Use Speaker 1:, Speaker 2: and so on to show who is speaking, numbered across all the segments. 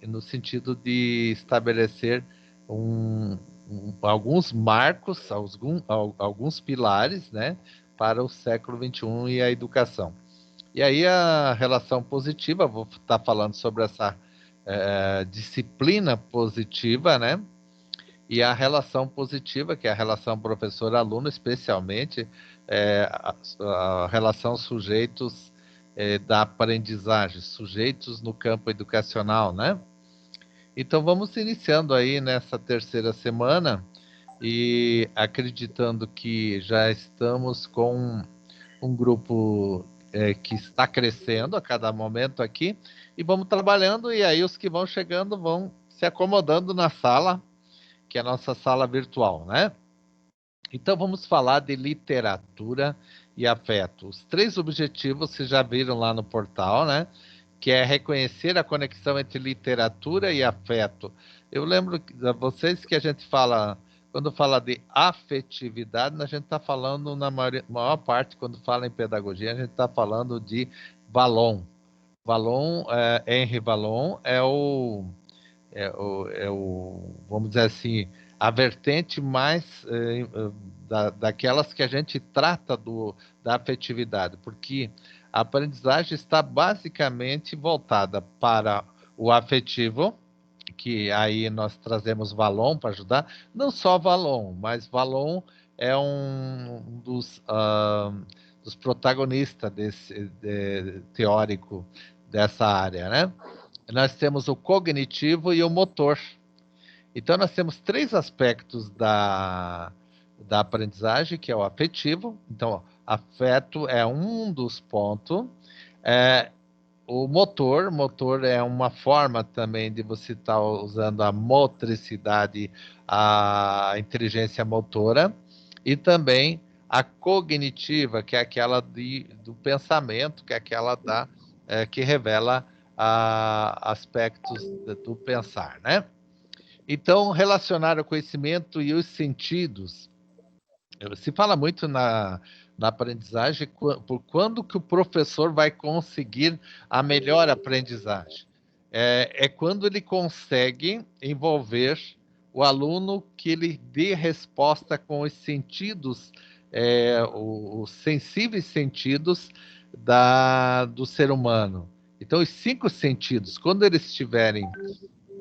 Speaker 1: no sentido de estabelecer alguns marcos, alguns pilares, né, para o século XXI e a educação. E aí a relação positiva, vou estar falando sobre essa disciplina positiva, né? E a relação positiva, que é a relação professor-aluno, especialmente a relação sujeitos da aprendizagem, sujeitos no campo educacional, né? Então vamos iniciando aí nessa terceira semana e acreditando que já estamos com um grupo que está crescendo a cada momento aqui e vamos trabalhando e aí os que vão chegando vão se acomodando na sala, que é a nossa sala virtual, né? Então vamos falar de literatura e afeto. Os três objetivos vocês já viram lá no portal, né? Que é reconhecer a conexão entre literatura e afeto. Eu lembro a vocês que a gente fala, quando fala de afetividade, a gente está falando, na maior parte, quando fala em pedagogia, a gente está falando de Vallon. Vallon, Henri Vallon, vamos dizer assim, a vertente mais daquelas que a gente trata da afetividade, porque a aprendizagem está basicamente voltada para o afetivo, que aí nós trazemos Vallon para ajudar, não só Vallon, mas Vallon é um dos protagonistas desse teórico dessa área, né? Nós temos o cognitivo e o motor. Então, nós temos três aspectos da aprendizagem, que é o afetivo. Então, afeto é um dos pontos. O motor é uma forma também de você estar usando a motricidade, a inteligência motora, e também a cognitiva, que é aquela do pensamento, que é aquela que revela aspectos do pensar, né? Então, relacionar o conhecimento e os sentidos. Se fala muito na aprendizagem por quando que o professor vai conseguir a melhor aprendizagem. É quando ele consegue envolver o aluno, que ele dê resposta com os sentidos, os sensíveis sentidos do ser humano. Então, os cinco sentidos, quando eles estiverem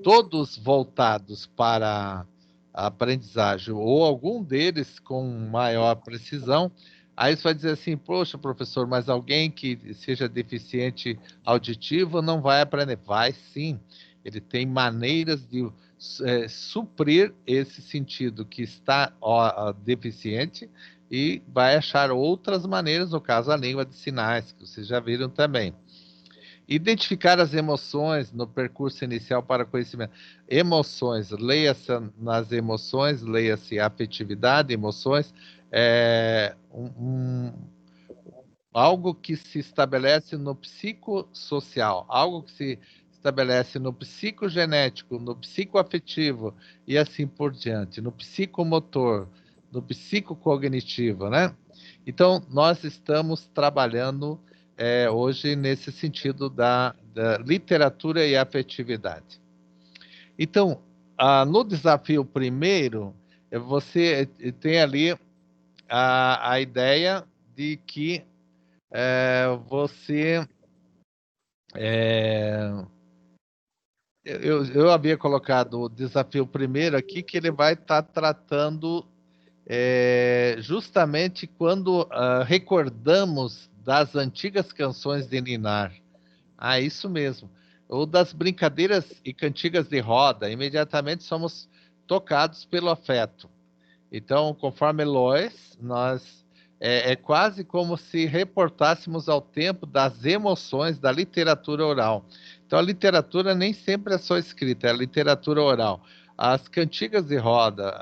Speaker 1: todos voltados para a aprendizagem, ou algum deles com maior precisão, aí você vai dizer assim, poxa, professor, mas alguém que seja deficiente auditivo não vai aprender. Vai sim, ele tem maneiras de suprir esse sentido que está deficiente e vai achar outras maneiras, no caso a língua de sinais, que vocês já viram também. Identificar as emoções no percurso inicial para conhecimento. Emoções, leia-se nas emoções, leia-se afetividade, emoções, algo que se estabelece no psicossocial, algo que se estabelece no psicogenético, no psicoafetivo e assim por diante, no psicomotor, no psicocognitivo, né? Então, nós estamos trabalhando hoje nesse sentido da literatura e afetividade. Então, no desafio primeiro, você tem ali a ideia de que você. Eu havia colocado o desafio primeiro aqui, que ele vai estar tratando justamente quando recordamos das antigas canções de Ninar. Ah, isso mesmo. Ou das brincadeiras e cantigas de roda, imediatamente somos tocados pelo afeto. Então, conforme Lois, é quase como se reportássemos ao tempo das emoções da literatura oral. Então, a literatura nem sempre é só escrita, é a literatura oral. As cantigas de roda,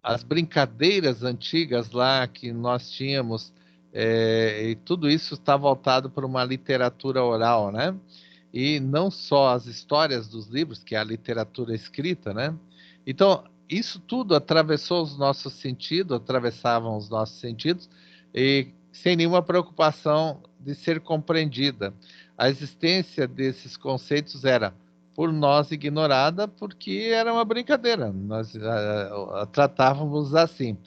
Speaker 1: as brincadeiras antigas lá que nós tínhamos, e tudo isso está voltado para uma literatura oral, né? E não só as histórias dos livros, que é a literatura escrita, né? Então, isso tudo atravessou os nossos sentidos, atravessavam os nossos sentidos, e sem nenhuma preocupação de ser compreendida. a existência desses conceitos era por nós ignorada porque era uma brincadeira, nós tratávamos assim.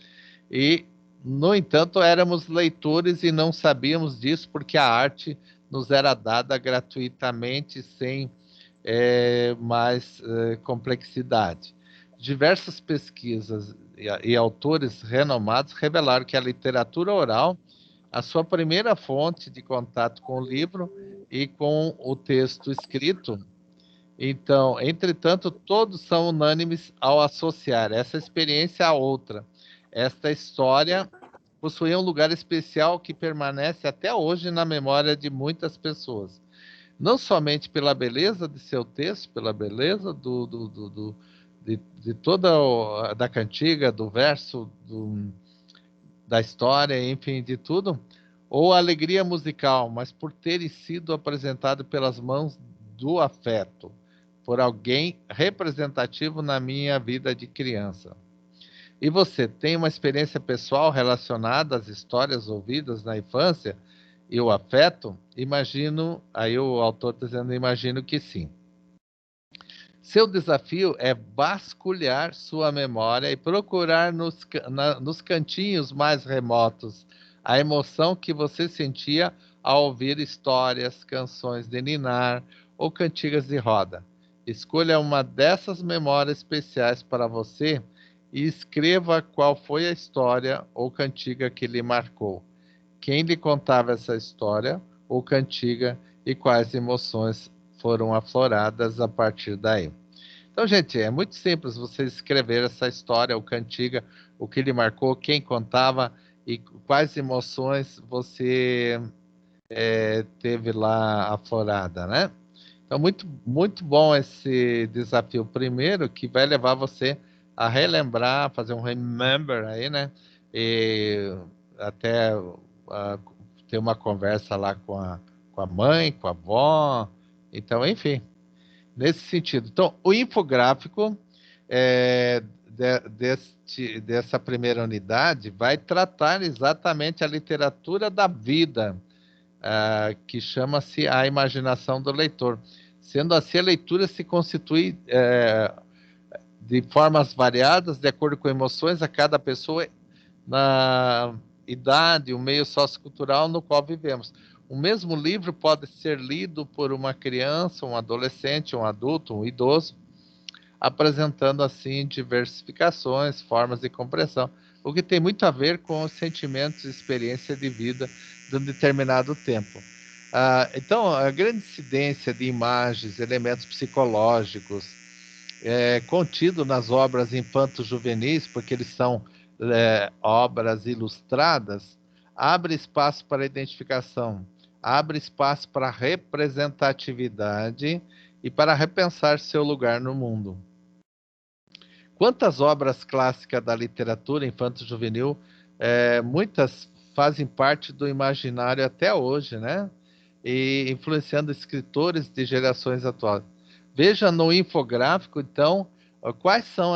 Speaker 1: E, no entanto, éramos leitores e não sabíamos disso porque a arte nos era dada gratuitamente, sem mais complexidade. Diversas pesquisas e autores renomados revelaram que a literatura oral, a sua primeira fonte de contato com o livro e com o texto escrito. Então, entretanto, todos são unânimes ao associar essa experiência à outra. Esta história possuía um lugar especial que permanece até hoje na memória de muitas pessoas. Não somente pela beleza de seu texto, pela beleza de toda da cantiga, do verso, da história, enfim, de tudo, ou a alegria musical, mas por ter sido apresentado pelas mãos do afeto, por alguém representativo na minha vida de criança. E você tem uma experiência pessoal relacionada às histórias ouvidas na infância e o afeto? Imagino, aí o autor está dizendo, imagino que sim. Seu desafio é vasculhar sua memória e procurar nos cantinhos mais remotos a emoção que você sentia ao ouvir histórias, canções de ninar ou cantigas de roda. Escolha uma dessas memórias especiais para você e escreva qual foi a história ou cantiga que lhe marcou. Quem lhe contava essa história ou cantiga e quais emoções foram afloradas a partir daí. Então, gente, é muito simples você escrever essa história ou cantiga, o que lhe marcou, quem contava e quais emoções você teve lá aflorada, né? Então, muito bom esse desafio. Primeiro, que vai levar você a relembrar, fazer um remember aí, né? E até ter uma conversa lá com a mãe, com a avó. Então, enfim, nesse sentido. Então, o infográfico dessa primeira unidade vai tratar exatamente a literatura da vida, que chama-se a imaginação do leitor. Sendo assim, a leitura se constitui de formas variadas, de acordo com emoções a cada pessoa, na idade, o meio sociocultural no qual vivemos. O mesmo livro pode ser lido por uma criança, um adolescente, um adulto, um idoso, apresentando assim diversificações, formas de compreensão, o que tem muito a ver com os sentimentos e experiência de vida de um determinado tempo. Então, a grande incidência de imagens, elementos psicológicos, contido nas obras infanto-juvenis, porque eles são obras ilustradas, abre espaço para identificação, abre espaço para representatividade e para repensar seu lugar no mundo. Quantas obras clássicas da literatura infanto-juvenil, muitas fazem parte do imaginário até hoje, né? E influenciando escritores de gerações atuais. Veja no infográfico, então, quais são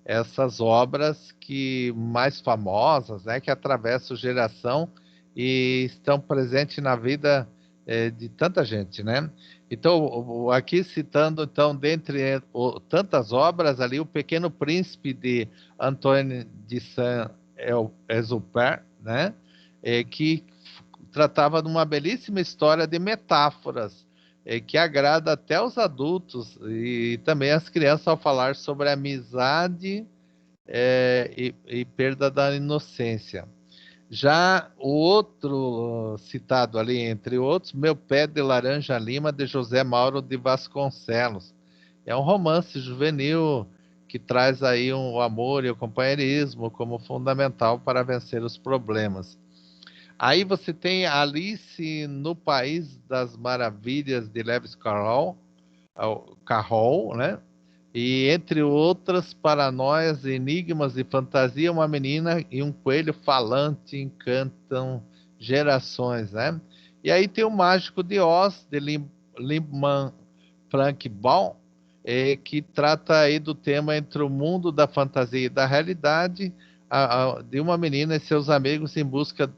Speaker 1: essas obras que mais famosas, né, que atravessam geração e estão presentes na vida de tanta gente, né? Então, aqui citando, então, dentre tantas obras ali, O Pequeno Príncipe de Antoine de Saint-Exupéry, né? Que tratava de uma belíssima história de metáforas, que agrada até os adultos e também as crianças ao falar sobre amizade e perda da inocência. Já o outro citado ali, entre outros, Meu Pé de Laranja Lima, de José Mauro de Vasconcelos. É um romance juvenil que traz aí o amor e o companheirismo como fundamental para vencer os problemas. Aí você tem Alice no País das Maravilhas, de Lewis Carroll, né? E entre outras paranoias, enigmas e fantasia, uma menina e um coelho falante encantam gerações, né? E aí tem o Mágico de Oz, de Lindman Frank Baum, que trata aí do tema entre o mundo da fantasia e da realidade, de uma menina e seus amigos em busca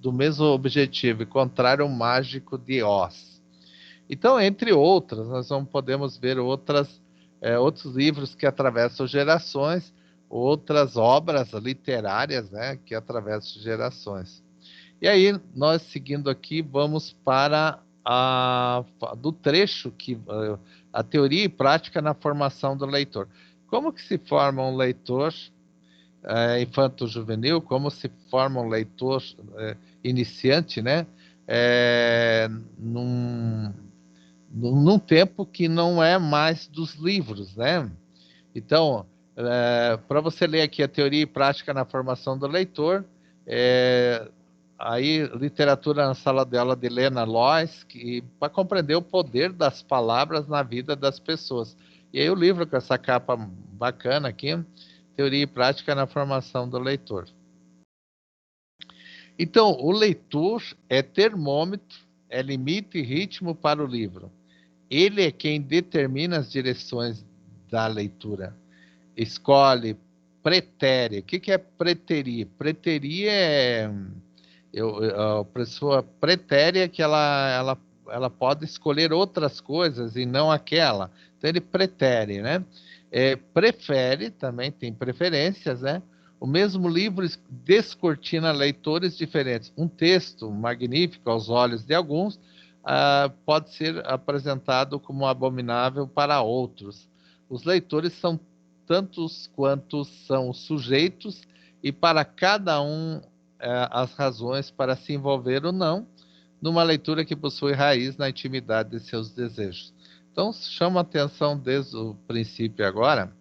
Speaker 1: do mesmo objetivo, encontrar o mágico de Oz. Então, entre outras, nós podemos ver outros livros que atravessam gerações, outras obras literárias, né, que atravessam gerações. E aí, nós seguindo aqui, vamos para do trecho que a teoria e prática na formação do leitor. Como que se forma um leitor infanto-juvenil? Como se forma um leitor iniciante, né? É, num, num tempo que não é mais dos livros, né? Então, para você ler aqui a teoria e prática na formação do leitor, aí literatura na sala de aula de Lena Lois, para compreender o poder das palavras na vida das pessoas. E aí o livro com essa capa bacana aqui, teoria e prática na formação do leitor. Então, o leitor é termômetro, é limite e ritmo para o livro. Ele é quem determina as direções da leitura. Escolhe pretéria. O que é preteria? Preteria é a pessoa pretéria que ela pode escolher outras coisas e não aquela. Então ele pretere, né? Prefere, também tem preferências, né? O mesmo livro descortina leitores diferentes. Um texto magnífico aos olhos de alguns pode ser apresentado como abominável para outros. Os leitores são tantos quanto são os sujeitos, e para cada um as razões para se envolver ou não numa leitura que possui raiz na intimidade de seus desejos. Então, chama atenção desde o princípio agora.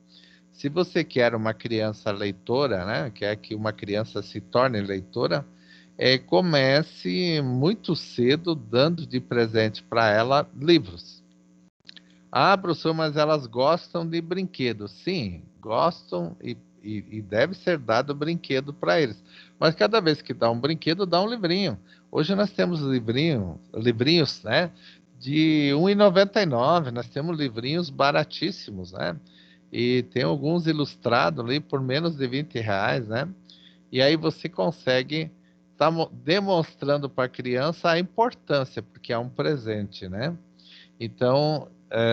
Speaker 1: Se você quer uma criança leitora, né, quer que uma criança se torne leitora, comece muito cedo dando de presente para ela livros. Ah, professor, mas elas gostam de brinquedos. Sim, gostam e deve ser dado brinquedo para eles. Mas cada vez que dá um brinquedo, dá um livrinho. Hoje nós temos livrinhos, né, de R$ 1,99. Nós temos livrinhos baratíssimos, né? E tem alguns ilustrados ali por menos de R$ 20, né? E aí você consegue estar demonstrando para a criança a importância, porque é um presente, né? Então,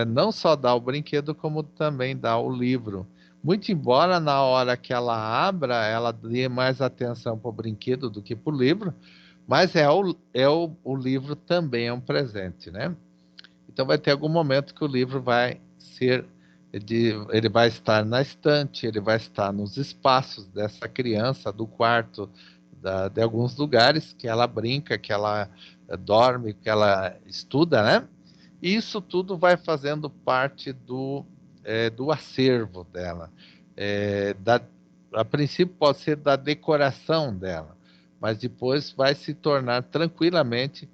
Speaker 1: não só dá o brinquedo, como também dá o livro. Muito embora na hora que ela abra, ela dê mais atenção para o brinquedo do que para o livro, mas o livro também é um presente, né? Então vai ter algum momento que o livro vai ele vai estar na estante, ele vai estar nos espaços dessa criança, do quarto, de alguns lugares que ela brinca, que ela dorme, que ela estuda, né? E isso tudo vai fazendo parte do acervo dela. A princípio pode ser da decoração dela, mas depois vai se tornar tranquilamente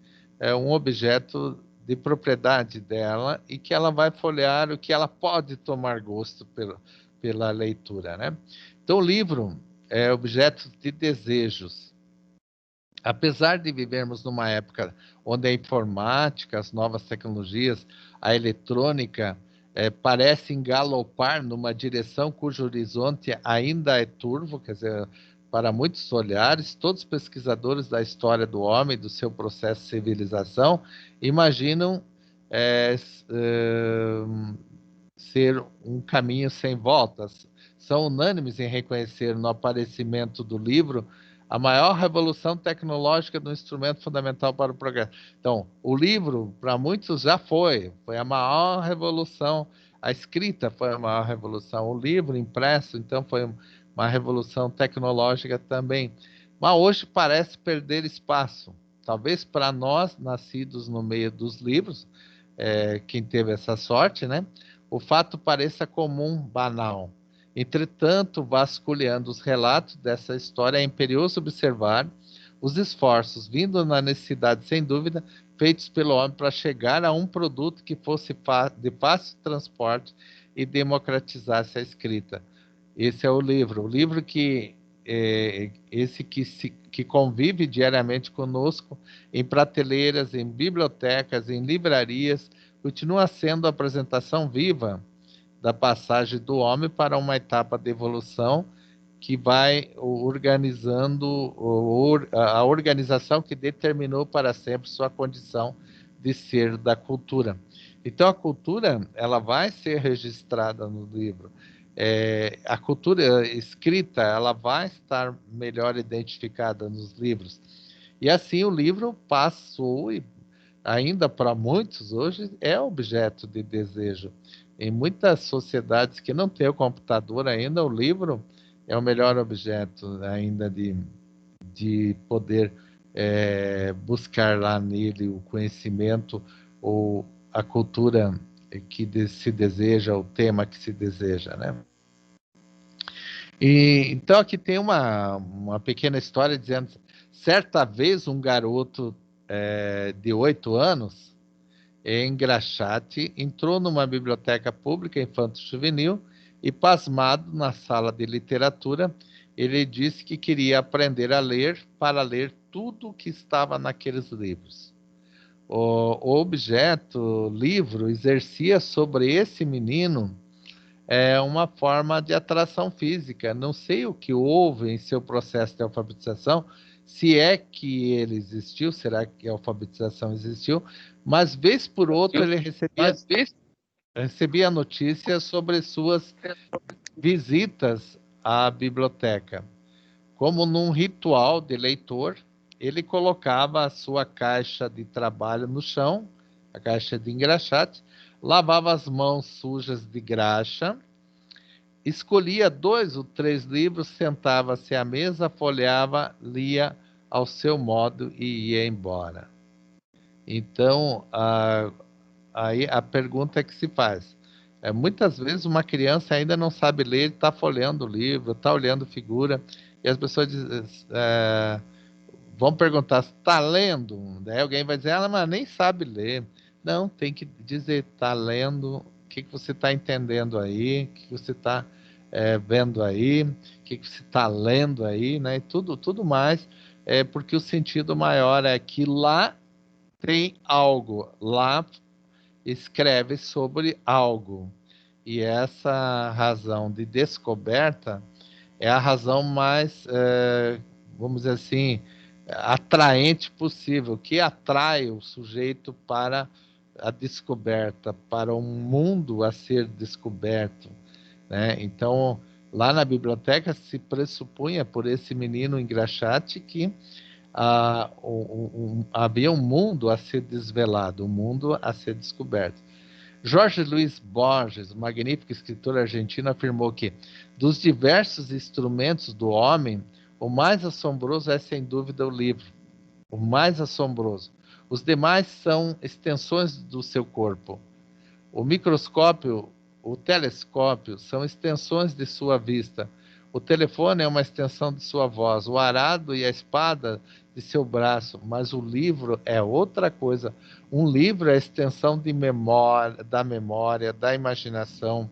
Speaker 1: um objeto de propriedade dela e que ela vai folhear, o que ela pode tomar gosto pela leitura, né? Então, o livro é objeto de desejos. Apesar de vivermos numa época onde a informática, as novas tecnologias, a eletrônica parecem galopar numa direção cujo horizonte ainda é turvo, quer dizer, para muitos olhares, todos os pesquisadores da história do homem, do seu processo de civilização, imaginam ser um caminho sem voltas. São unânimes em reconhecer no aparecimento do livro a maior revolução tecnológica do instrumento fundamental para o progresso. Então, o livro, para muitos, já foi a maior revolução. A escrita foi a maior revolução. O livro impresso, então, foi uma revolução tecnológica também. Mas hoje parece perder espaço. Talvez para nós, nascidos no meio dos livros, quem teve essa sorte, né? O fato pareça comum, banal. Entretanto, vasculhando os relatos dessa história, é imperioso observar os esforços, vindo na necessidade, sem dúvida, feitos pelo homem para chegar a um produto que fosse de fácil transporte e democratizasse a escrita. Esse é o livro que que convive diariamente conosco em prateleiras, em bibliotecas, em livrarias, continua sendo a apresentação viva da passagem do homem para uma etapa de evolução que vai organizando a organização que determinou para sempre sua condição de ser da cultura. Então, a cultura, ela vai ser registrada no livro. A cultura escrita, ela vai estar melhor identificada nos livros. E assim o livro passou, e ainda para muitos hoje, é objeto de desejo. Em muitas sociedades que não têm o computador ainda, o livro é o melhor objeto ainda de poder buscar lá nele o conhecimento ou a cultura que se deseja, o tema que se deseja, né? E, então aqui tem uma pequena história dizendo, certa vez um garoto de 8 anos, em Graxate, entrou numa biblioteca pública infanto-juvenil e, pasmado na sala de literatura, ele disse que queria aprender a ler para ler tudo o que estava naqueles livros. O objeto, livro, exercia sobre esse menino uma forma de atração física. Não sei o que houve em seu processo de alfabetização, se é que ele existiu, será que a alfabetização existiu, mas vez por outra ele recebia notícias sobre suas visitas à biblioteca. Como num ritual de leitor, ele colocava a sua caixa de trabalho no chão, a caixa de engraxate, lavava as mãos sujas de graxa, escolhia 2 ou 3 livros, sentava-se à mesa, folheava, lia ao seu modo e ia embora. Então, aí a pergunta que se faz muitas vezes uma criança ainda não sabe ler, está folheando o livro, está olhando figura, e as pessoas vão perguntar se está lendo. Daí alguém vai dizer, mas nem sabe ler. Não, tem que dizer, está lendo, o que você está entendendo aí, o que você está vendo aí, o que você está lendo aí, né? E tudo mais, porque o sentido maior é que lá tem algo, lá escreve sobre algo. E essa razão de descoberta é a razão mais, vamos dizer assim, atraente possível, que atrai o sujeito para a descoberta, para um mundo a ser descoberto, né? Então, lá na biblioteca se pressupunha por esse menino engraxate que havia um mundo a ser desvelado, um mundo a ser descoberto. Jorge Luiz Borges, magnífico escritor argentino, afirmou que, dos diversos instrumentos do homem, o mais assombroso é, sem dúvida, o livro. O mais assombroso. Os demais são extensões do seu corpo. O microscópio, o telescópio, são extensões de sua vista. O telefone é uma extensão de sua voz. O arado e a espada de seu braço. Mas o livro é outra coisa. Um livro é a extensão de memória, da imaginação,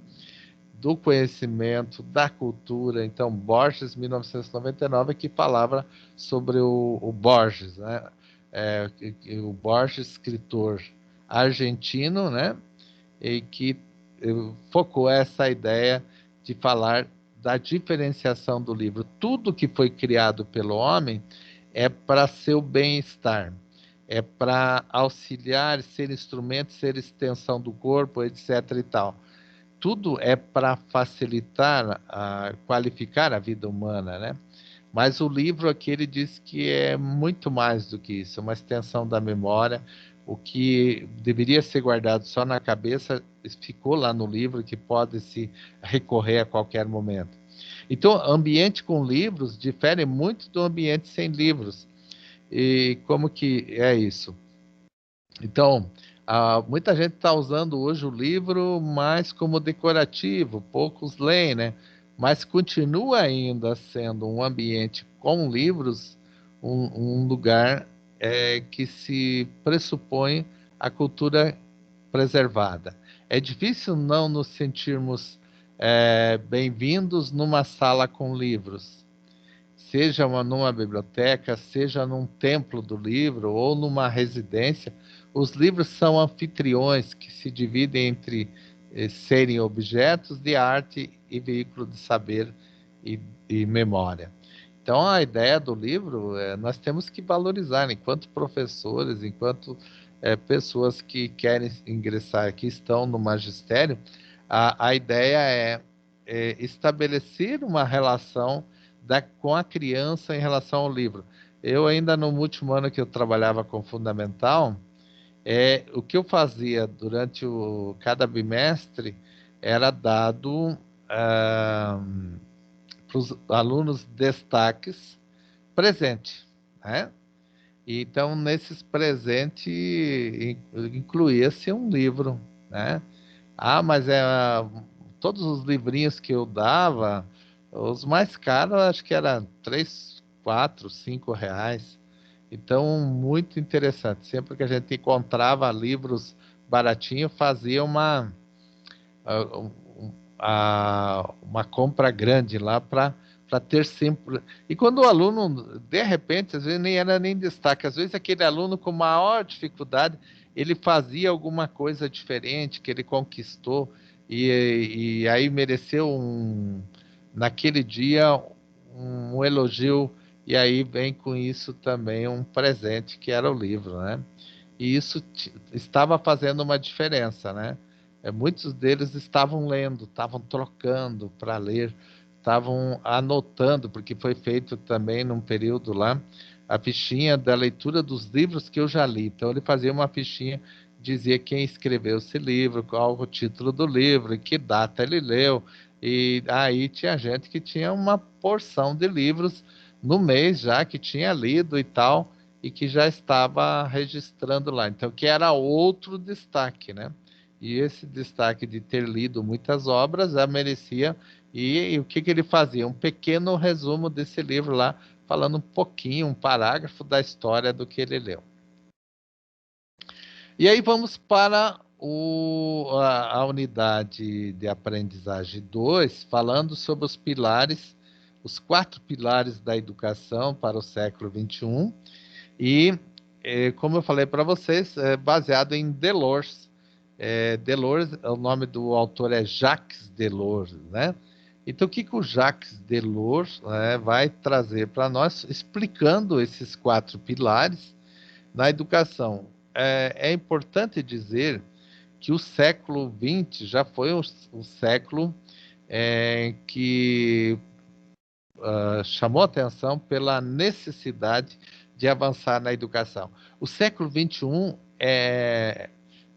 Speaker 1: do conhecimento, da cultura. Então, Borges, 1999, que falava sobre o Borges, né? O Borges, escritor argentino, né? E que focou essa ideia de falar da diferenciação do livro. Tudo que foi criado pelo homem é para seu bem-estar, é para auxiliar, ser instrumento, ser extensão do corpo, etc. e tal. Tudo é para facilitar, qualificar a vida humana, né? Mas o livro aqui ele diz que é muito mais do que isso, é uma extensão da memória. O que deveria ser guardado só na cabeça ficou lá no livro, que pode se recorrer a qualquer momento. Então, ambiente com livros difere muito do ambiente sem livros. E como que é isso? Então, muita gente está usando hoje o livro mais como decorativo, poucos leem, né? Mas continua ainda sendo um ambiente com livros, um lugar que se pressupõe a cultura preservada. É difícil não nos sentirmos bem-vindos numa sala com livros, seja numa biblioteca, seja num templo do livro ou numa residência. Os livros são anfitriões que se dividem entre serem objetos de arte e veículo de saber e memória. Então, a ideia do livro, nós temos que valorizar, enquanto professores, enquanto pessoas que querem ingressar, que estão no magistério, a ideia é estabelecer uma relação com a criança em relação ao livro. Eu ainda no último ano que eu trabalhava com fundamental, o que eu fazia durante cada bimestre era dado para os alunos destaques presente, né? Então, nesses presentes, incluía-se um livro, né? Ah, mas todos os livrinhos que eu dava, os mais caros, acho que era 3, 4, 5 reais. Então, muito interessante. Sempre que a gente encontrava livros baratinhos, fazia uma compra grande lá para ter sempre. E quando o aluno, de repente, às vezes nem era nem destaque, às vezes aquele aluno com maior dificuldade, ele fazia alguma coisa diferente que ele conquistou e aí mereceu naquele dia um elogio, e aí vem com isso também um presente que era o livro, né? E isso estava fazendo uma diferença, né? Muitos deles estavam lendo, estavam trocando para ler, estavam anotando, porque foi feito também num período lá, a fichinha da leitura dos livros que eu já li. Então ele fazia uma fichinha, dizia quem escreveu esse livro, qual o título do livro, e que data ele leu. E aí tinha gente que tinha uma porção de livros no mês já, que tinha lido e tal, e que já estava registrando lá. Então, que era outro destaque, né? E esse destaque de ter lido muitas obras já merecia. E o que ele fazia? Um pequeno resumo desse livro lá, falando um pouquinho, um parágrafo da história do que ele leu. E aí vamos para a unidade de aprendizagem 2, falando sobre os pilares, os 4 pilares da educação para o século XXI. E, como eu falei para vocês, é baseado em Delors. Delors, o nome do autor é Jacques Delors, né? Então, o que o Jacques Delors, né, vai trazer para nós, explicando esses 4 pilares na educação? É importante dizer que o século XX já foi um século que chamou atenção pela necessidade de avançar na educação. O século XXI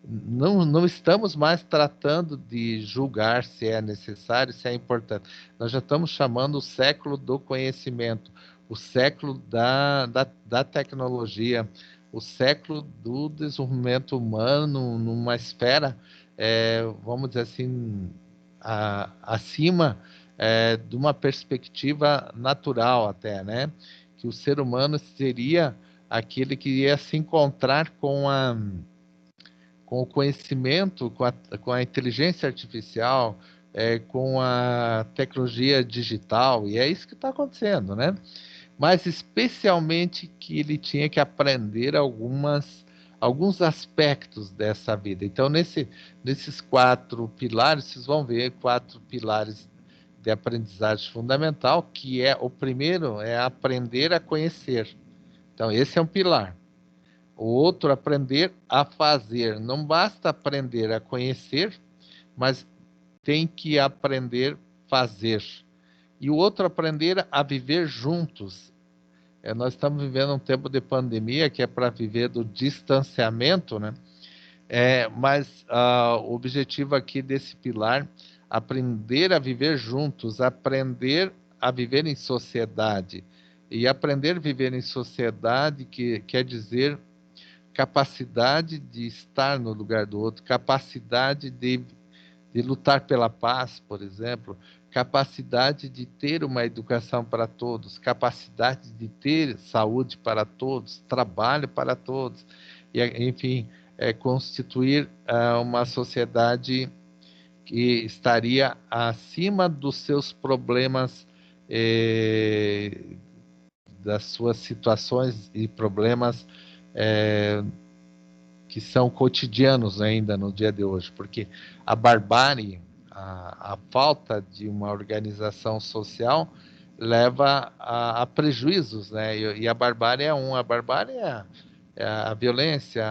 Speaker 1: não estamos mais tratando de julgar se é necessário, se é importante. Nós já estamos chamando o século do conhecimento, o século da tecnologia, o século do desenvolvimento humano numa esfera, vamos dizer assim, acima de uma perspectiva natural até, né? Que o ser humano seria aquele que ia se encontrar com o conhecimento, com a inteligência artificial, com a tecnologia digital, e é isso que está acontecendo, né? Mas especialmente que ele tinha que aprender alguns aspectos dessa vida. Então, nesses 4 pilares, vocês vão ver 4 pilares de aprendizagem fundamental, que o primeiro é aprender a conhecer. Então, esse é um pilar. O outro, aprender a fazer. Não basta aprender a conhecer, mas tem que aprender a fazer. E o outro, aprender a viver juntos. Nós estamos vivendo um tempo de pandemia que é para viver do distanciamento, né? Mas o objetivo aqui desse pilar, aprender a viver juntos, aprender a viver em sociedade. E aprender a viver em sociedade que quer dizer capacidade de estar no lugar do outro, capacidade de lutar pela paz, por exemplo, capacidade de ter uma educação para todos, capacidade de ter saúde para todos, trabalho para todos, e, enfim, constituir uma sociedade que estaria acima dos seus problemas, das suas situações e problemas que são cotidianos ainda no dia de hoje, porque a barbárie, a falta de uma organização social leva a prejuízos, né? E a barbárie é a barbárie é a violência,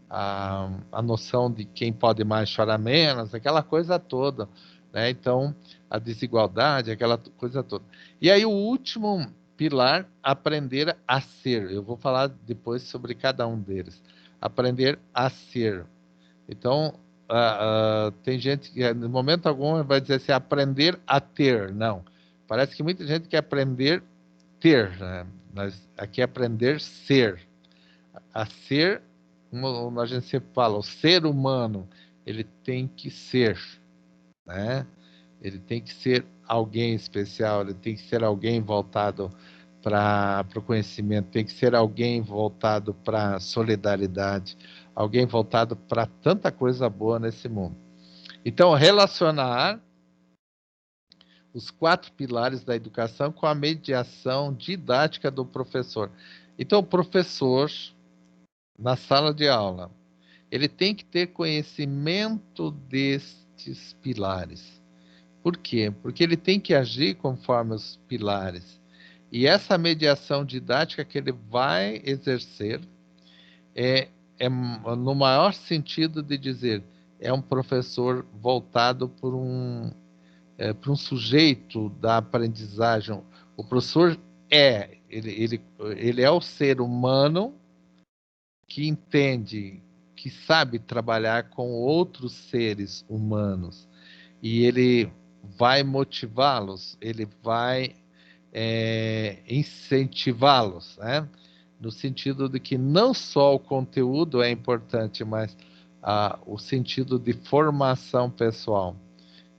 Speaker 1: a noção de quem pode mais chorar menos, aquela coisa toda, né? Então, a desigualdade, aquela coisa toda. E aí o último pilar, aprender a ser. Eu vou falar depois sobre cada um deles. Aprender a ser. Então, tem gente que, no momento algum, vai dizer assim, aprender a ter. Não. Parece que muita gente quer aprender ter, né? Mas aqui é aprender ser. A ser, como a gente sempre fala, o ser humano, ele tem que ser, né? Ele tem que ser alguém especial, ele tem que ser alguém voltado para o conhecimento, tem que ser alguém voltado para a solidariedade, alguém voltado para tanta coisa boa nesse mundo. Então, relacionar os 4 pilares da educação com a mediação didática do professor. Então, o professor, na sala de aula, ele tem que ter conhecimento destes pilares. Por quê? Porque ele tem que agir conforme os pilares. E essa mediação didática que ele vai exercer é no maior sentido de dizer, é um professor voltado para um sujeito da aprendizagem. O professor ele é o ser humano que entende, que sabe trabalhar com outros seres humanos. E ele vai motivá-los, ele vai incentivá-los, né? No sentido de que não só o conteúdo é importante, mas o sentido de formação pessoal,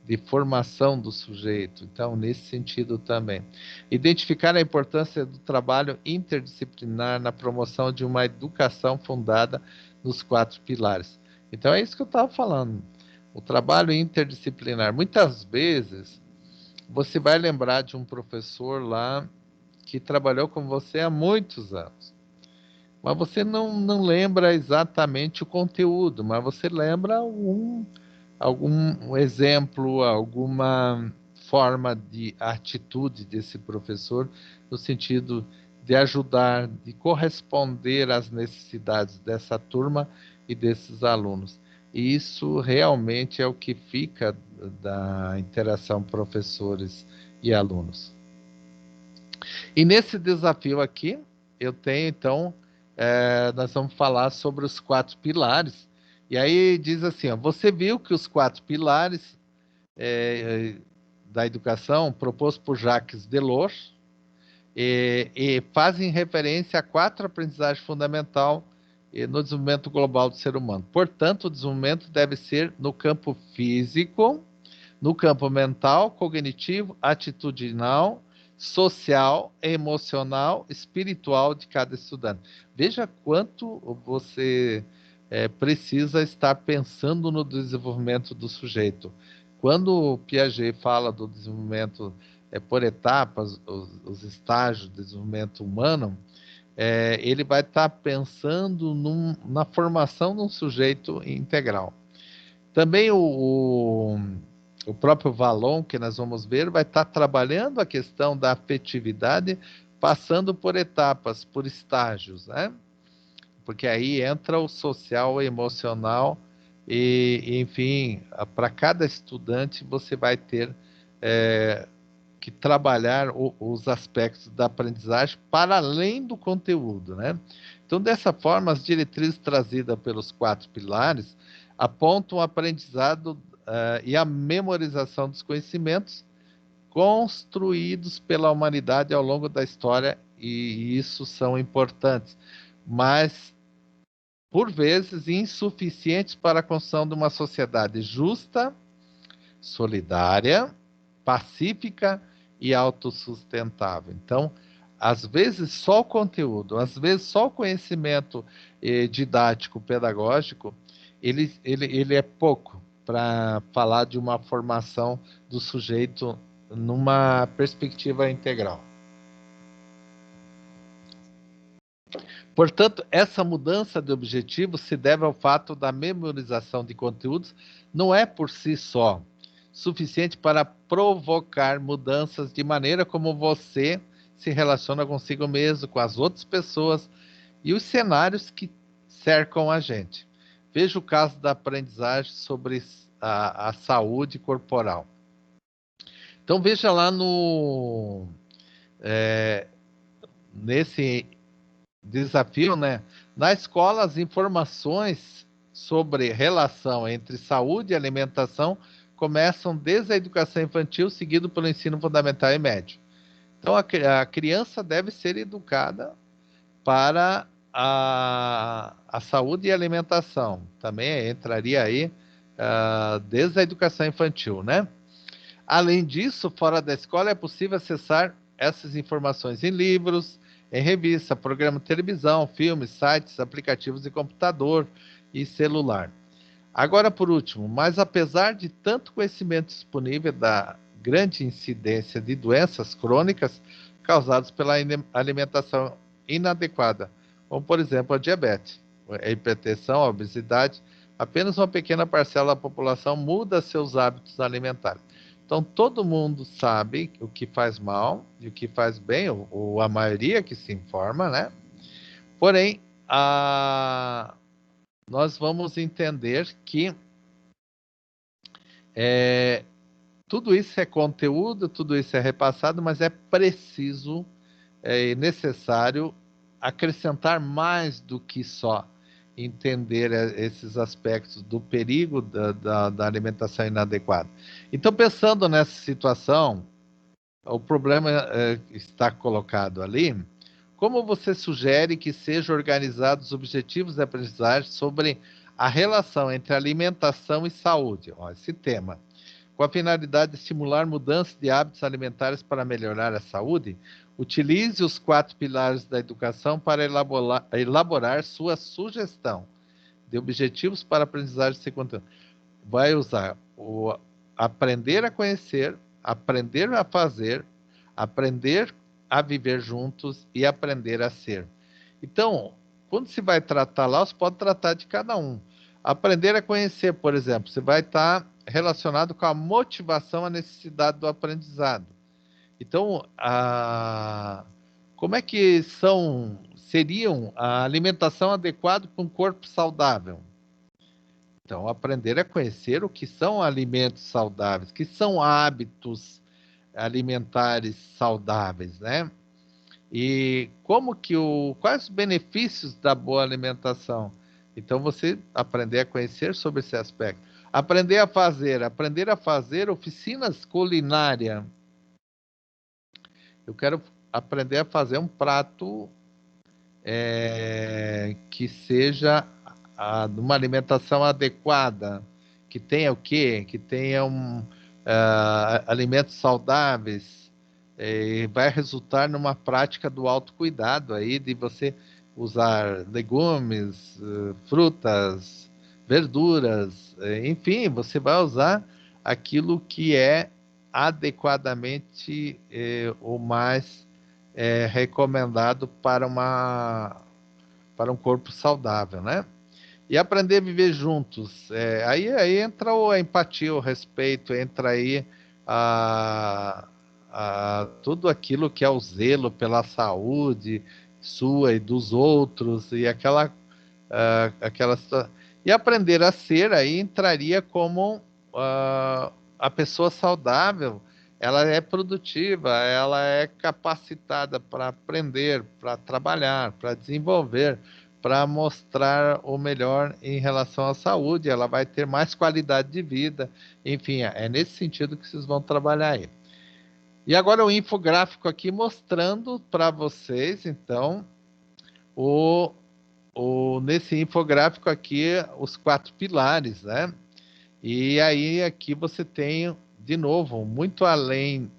Speaker 1: de formação do sujeito. Então, nesse sentido também. Identificar a importância do trabalho interdisciplinar na promoção de uma educação fundada nos 4 pilares. Então, é isso que eu estava falando. O trabalho interdisciplinar. Muitas vezes, você vai lembrar de um professor lá que trabalhou com você há muitos anos. Mas você não lembra exatamente o conteúdo, mas você lembra algum exemplo, alguma forma de atitude desse professor, no sentido de ajudar, de corresponder às necessidades dessa turma e desses alunos. E isso realmente é o que fica da interação professores e alunos. E nesse desafio aqui, eu tenho, então, nós vamos falar sobre os 4 pilares. E aí diz assim, ó, você viu que os 4 pilares da educação, propostos por Jacques Delors, e fazem referência a 4 aprendizagens fundamentais no desenvolvimento global do ser humano. Portanto, o desenvolvimento deve ser no campo físico, no campo mental, cognitivo, atitudinal, social, emocional, espiritual de cada estudante. Veja quanto você precisa estar pensando no desenvolvimento do sujeito. Quando o Piaget fala do desenvolvimento por etapas, os estágios de desenvolvimento humano, ele vai estar pensando na formação de um sujeito integral. Também o próprio Vallon, que nós vamos ver, vai estar trabalhando a questão da afetividade, passando por etapas, por estágios, né? Porque aí entra o social, o emocional, enfim, para cada estudante você vai ter que trabalhar os aspectos da aprendizagem para além do conteúdo, né? Então, dessa forma, as diretrizes trazidas pelos 4 pilares apontam o aprendizado e a memorização dos conhecimentos construídos pela humanidade ao longo da história, e isso são importantes, mas, por vezes, insuficientes para a construção de uma sociedade justa, solidária, pacífica e autossustentável. Então, às vezes só o conteúdo, às vezes só o conhecimento didático, pedagógico, ele é pouco para falar de uma formação do sujeito numa perspectiva integral. Portanto, essa mudança de objetivo se deve ao fato da memorização de conteúdos, não é por si só, suficiente para provocar mudanças de maneira como você se relaciona consigo mesmo, com as outras pessoas e os cenários que cercam a gente. Veja o caso da aprendizagem sobre a saúde corporal. Então veja lá nesse desafio, né? Na escola, as informações sobre relação entre saúde e alimentação começam desde a educação infantil, seguido pelo ensino fundamental e médio. Então, a criança deve ser educada para a saúde e alimentação. Também entraria aí desde a educação infantil, né? Além disso, fora da escola é possível acessar essas informações em livros, em revista, programa de televisão, filmes, sites, aplicativos de computador e celular. Agora, por último, mas apesar de tanto conhecimento disponível da grande incidência de doenças crônicas causadas pela alimentação inadequada, como, por exemplo, a diabetes, a hipertensão, a obesidade, apenas uma pequena parcela da população muda seus hábitos alimentares. Então, todo mundo sabe o que faz mal e o que faz bem, ou a maioria que se informa, né? Porém, nós vamos entender que tudo isso é conteúdo, tudo isso é repassado, mas é preciso e necessário acrescentar mais do que só entender esses aspectos do perigo da alimentação inadequada. Então, pensando nessa situação, o problema está colocado ali. Como você sugere que sejam organizados os objetivos de aprendizagem sobre a relação entre alimentação e saúde? Ó, esse tema. Com a finalidade de estimular mudanças de hábitos alimentares para melhorar a saúde, utilize os 4 pilares da educação para elaborar sua sugestão de objetivos para a aprendizagem secundária. Vai usar o aprender a conhecer, aprender a fazer, aprender a viver juntos e aprender a ser. Então, quando se vai tratar lá, você pode tratar de cada um. Aprender a conhecer, por exemplo, você vai estar relacionado com a motivação, a necessidade do aprendizado. Então, como é que seriam a alimentação adequada para um corpo saudável? Então, aprender a conhecer o que são alimentos saudáveis, que são hábitos alimentares saudáveis, né? E quais os benefícios da boa alimentação? Então, você aprender a conhecer sobre esse aspecto. Aprender a fazer oficinas culinárias. Eu quero aprender a fazer um prato que seja uma alimentação adequada, que tenha o quê? Que tenha alimentos saudáveis, vai resultar numa prática do autocuidado aí, de você usar legumes, frutas, verduras, enfim, você vai usar aquilo que é adequadamente o mais recomendado para um corpo saudável, né? E aprender a viver juntos. Aí entra a empatia, o respeito, entra aí tudo aquilo que é o zelo pela saúde sua e dos outros, e aquela e aprender a ser aí entraria como a pessoa saudável, ela é produtiva, ela é capacitada para aprender, para trabalhar, para desenvolver, para mostrar o melhor em relação à saúde, ela vai ter mais qualidade de vida, enfim, é nesse sentido que vocês vão trabalhar aí. E agora o infográfico aqui mostrando para vocês, então, nesse infográfico aqui, os 4 pilares, né? E aí aqui você tem, de novo, muito além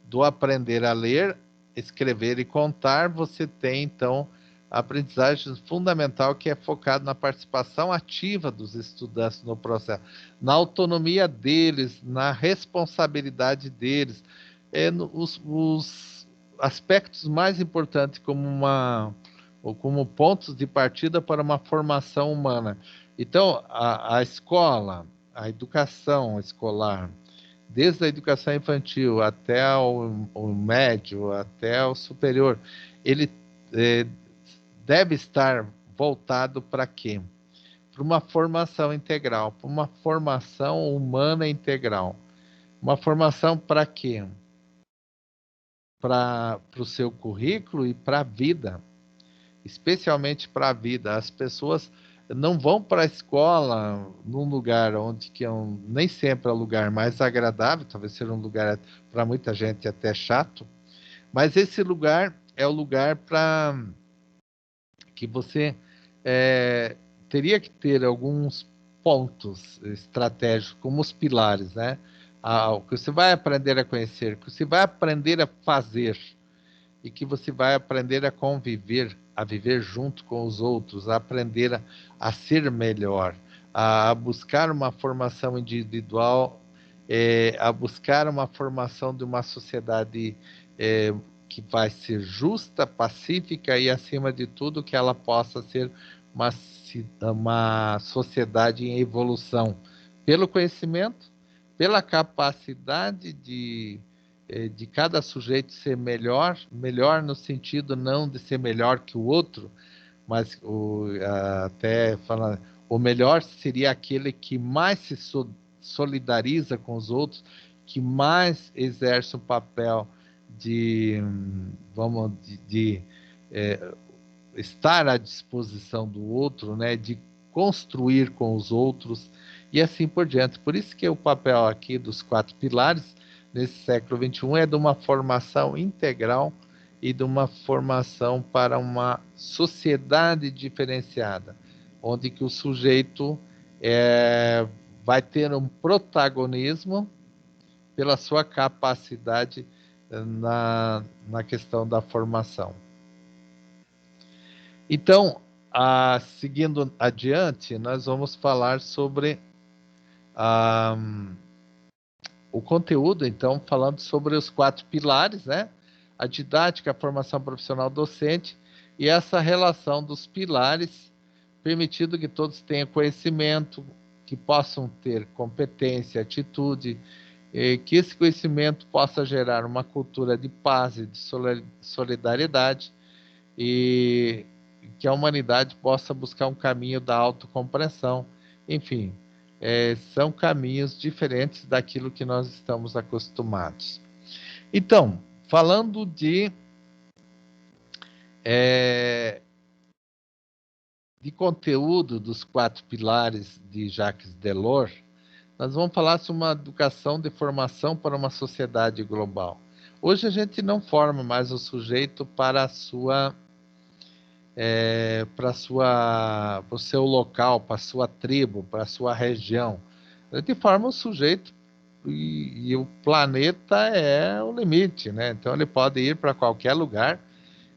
Speaker 1: do aprender a ler, escrever e contar, você tem, então, a aprendizagem fundamental que é focada na participação ativa dos estudantes no processo, na autonomia deles, na responsabilidade deles, os aspectos mais importantes como pontos de partida para uma formação humana. Então, a escola, a educação escolar, desde a educação infantil até o médio, até o superior, ele deve estar voltado para quê? Para uma formação integral, para uma formação humana integral. Uma formação para quê? Para o seu currículo e para a vida, especialmente para a vida. As pessoas não vão para a escola num lugar onde que nem sempre é o lugar mais agradável, talvez seja um lugar para muita gente até chato, mas esse lugar é o lugar para que você teria que ter alguns pontos estratégicos, como os pilares, né? O que você vai aprender a conhecer, o que você vai aprender a fazer e que você vai aprender a conviver, a viver junto com os outros, a aprender a ser melhor, a buscar uma formação individual, a buscar uma formação de uma sociedade que vai ser justa, pacífica e, acima de tudo, que ela possa ser uma sociedade em evolução, pelo conhecimento, pela capacidade de cada sujeito ser melhor, melhor no sentido não de ser melhor que o outro, mas até falando, o melhor seria aquele que mais se solidariza com os outros, que mais exerce um papel de, estar à disposição do outro, né, de construir com os outros e assim por diante. Por isso que o papel aqui dos 4 pilares nesse século XXI é de uma formação integral e de uma formação para uma sociedade diferenciada, onde que o sujeito vai ter um protagonismo pela sua capacidade na questão da formação. Então, seguindo adiante, nós vamos falar sobre o conteúdo, então, falando sobre os 4 pilares, né? A didática, a formação profissional docente e essa relação dos pilares, permitindo que todos tenham conhecimento, que possam ter competência, atitude, que esse conhecimento possa gerar uma cultura de paz e de solidariedade e que a humanidade possa buscar um caminho da autocompreensão. Enfim, são caminhos diferentes daquilo que nós estamos acostumados. Então, falando de conteúdo dos 4 pilares de Jacques Delors, nós vamos falar sobre uma educação de formação para uma sociedade global. Hoje a gente não forma mais o sujeito para o seu local, para a sua tribo, para a sua região. A gente forma o sujeito e o planeta é o limite, né? Então ele pode ir para qualquer lugar,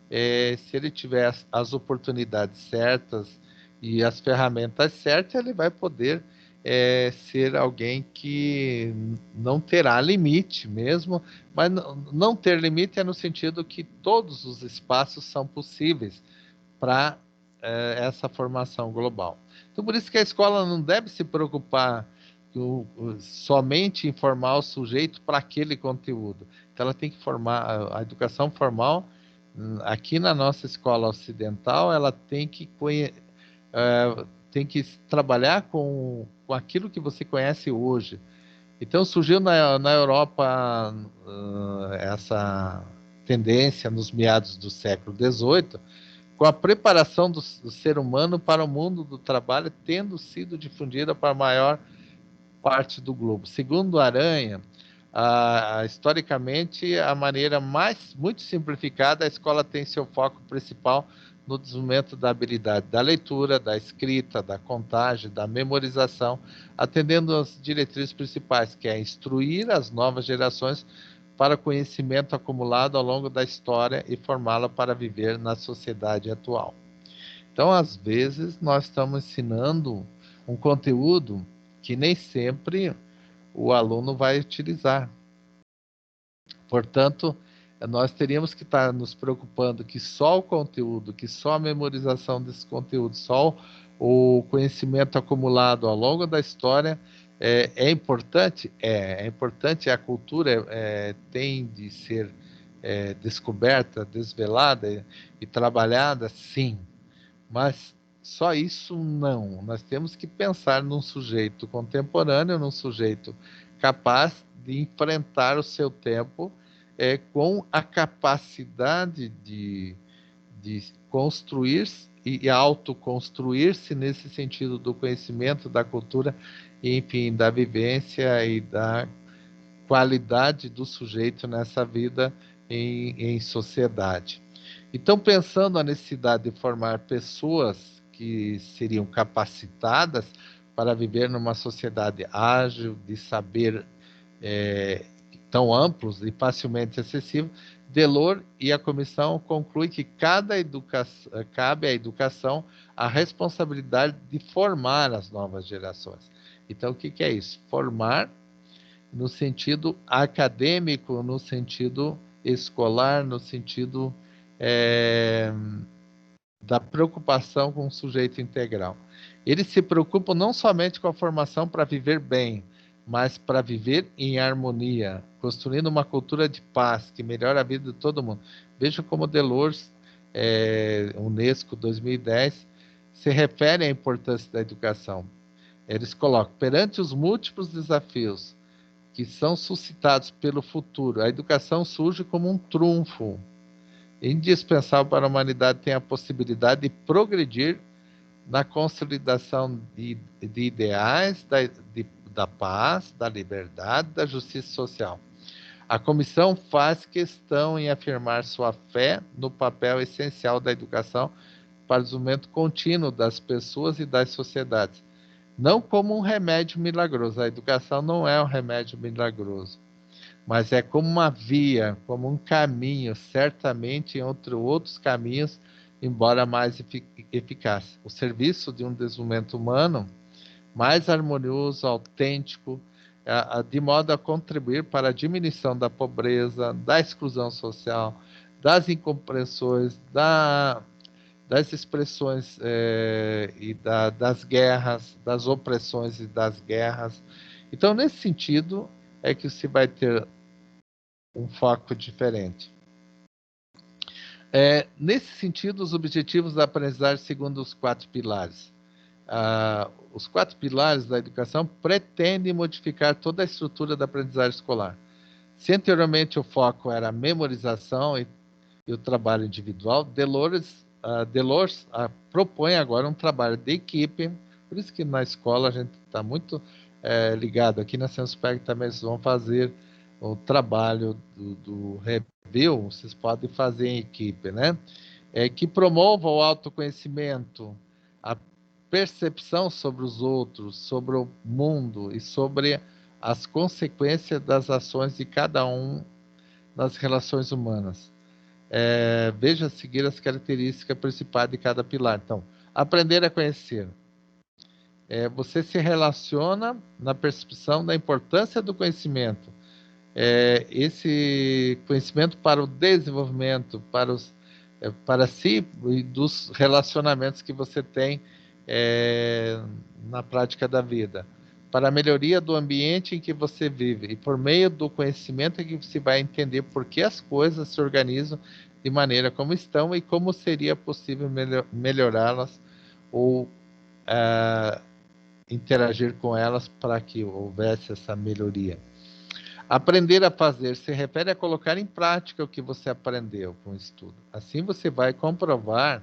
Speaker 1: se ele tiver as oportunidades certas e as ferramentas certas, ele vai poder ser alguém que não terá limite mesmo, mas não ter limite é no sentido que todos os espaços são possíveis para essa formação global. Então, por isso que a escola não deve se preocupar somente em formar o sujeito para aquele conteúdo. Então, ela tem que formar a educação formal. Aqui na nossa escola ocidental, ela tem que trabalhar com aquilo que você conhece hoje. Então, surgiu na Europa essa tendência nos meados do século XVIII, com a preparação do ser humano para o mundo do trabalho, tendo sido difundida para a maior parte do globo. Segundo Aranha, historicamente, a maneira muito simplificada, a escola tem seu foco principal no desenvolvimento da habilidade da leitura, da escrita, da contagem, da memorização, atendendo às diretrizes principais, que é instruir as novas gerações para conhecimento acumulado ao longo da história e formá-la para viver na sociedade atual. Então, às vezes, nós estamos ensinando um conteúdo que nem sempre o aluno vai utilizar. Portanto, nós teríamos que estar nos preocupando que só o conteúdo, que só a memorização desse conteúdo, só o conhecimento acumulado ao longo da história É importante? É importante, a cultura tem de ser descoberta, desvelada e trabalhada, sim, mas só isso não. Nós temos que pensar num sujeito contemporâneo, num sujeito capaz de enfrentar o seu tempo com a capacidade de construir e autoconstruir-se nesse sentido do conhecimento, da cultura, enfim, da vivência e da qualidade do sujeito nessa vida em sociedade. Então, pensando a necessidade de formar pessoas que seriam capacitadas para viver numa sociedade ágil, de saber tão amplos e facilmente acessível, Delors e a comissão concluem que cabe à educação a responsabilidade de formar as novas gerações. Então, o que é isso? Formar no sentido acadêmico, no sentido escolar, no sentido é, da preocupação com o sujeito integral. Eles se preocupam não somente com a formação para viver bem, mas para viver em harmonia, construindo uma cultura de paz que melhora a vida de todo mundo. Veja como Delors, Unesco 2010, se refere à importância da educação. Eles colocam, perante os múltiplos desafios que são suscitados pelo futuro, a educação surge como um trunfo indispensável para a humanidade ter a possibilidade de progredir na consolidação de ideais da paz, da liberdade, da justiça social. A comissão faz questão em afirmar sua fé no papel essencial da educação para o desenvolvimento contínuo das pessoas e das sociedades, não como um remédio milagroso. A educação não é um remédio milagroso, mas é como uma via, como um caminho, certamente entre outros caminhos, embora mais eficaz. O serviço de um desenvolvimento humano mais harmonioso, autêntico, de modo a contribuir para a diminuição da pobreza, da exclusão social, das incompreensões, das expressões das guerras, das opressões e das guerras. Então, nesse sentido, é que se vai ter um foco diferente. Nesse sentido, os objetivos da aprendizagem segundo os 4 pilares. Os 4 pilares da educação pretendem modificar toda a estrutura da aprendizagem escolar. Se anteriormente o foco era a memorização e o trabalho individual, Delors propõe agora um trabalho de equipe, por isso que na escola a gente está muito ligado, aqui na Senspec também vocês vão fazer o trabalho do review, vocês podem fazer em equipe, né? Que promova o autoconhecimento, a percepção sobre os outros, sobre o mundo e sobre as consequências das ações de cada um nas relações humanas. Veja a seguir as características principais de cada pilar. Então, aprender a conhecer. Você se relaciona na percepção da importância do conhecimento. Esse conhecimento para o desenvolvimento, para si e dos relacionamentos que você tem na prática da vida, para a melhoria do ambiente em que você vive, e por meio do conhecimento é que você vai entender por que as coisas se organizam de maneira como estão e como seria possível melhorá-las ou interagir com elas para que houvesse essa melhoria. Aprender a fazer se refere a colocar em prática o que você aprendeu com o estudo. Assim você vai comprovar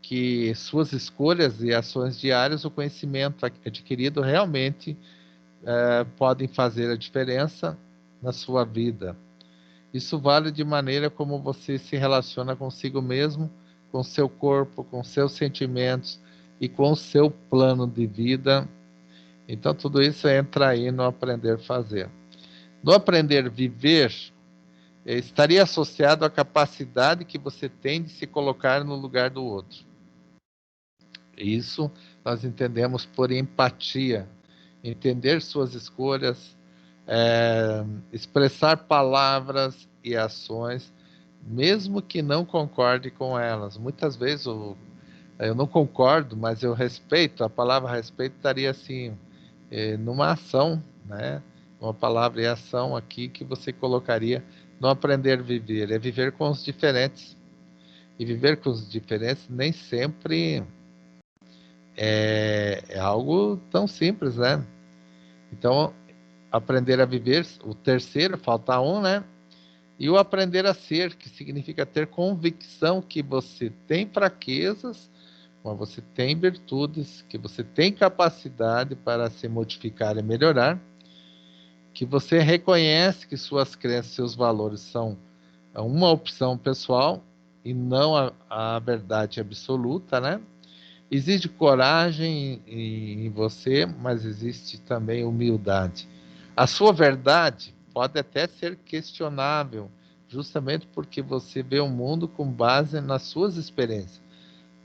Speaker 1: que suas escolhas e ações diárias, o conhecimento adquirido realmente podem fazer a diferença na sua vida. Isso vale de maneira como você se relaciona consigo mesmo, com seu corpo, com seus sentimentos e com o seu plano de vida. Então, tudo isso entra aí no aprender a fazer. No aprender a viver, estaria associado à capacidade que você tem de se colocar no lugar do outro. Isso nós entendemos por empatia, entender suas escolhas, expressar palavras e ações, mesmo que não concorde com elas. Muitas vezes eu não concordo, mas eu respeito. A palavra respeito estaria assim, numa ação, né? Uma palavra e ação aqui que você colocaria no aprender a viver, é viver com os diferentes. E viver com os diferentes nem sempre é algo tão simples, né? Então, aprender a viver, o terceiro, falta um, né? E o aprender a ser, que significa ter convicção que você tem fraquezas, mas você tem virtudes, que você tem capacidade para se modificar e melhorar, que você reconhece que suas crenças, seus valores são uma opção pessoal e não a verdade absoluta, né? Existe coragem em você, mas existe também humildade. A sua verdade pode até ser questionável, justamente porque você vê o mundo com base nas suas experiências,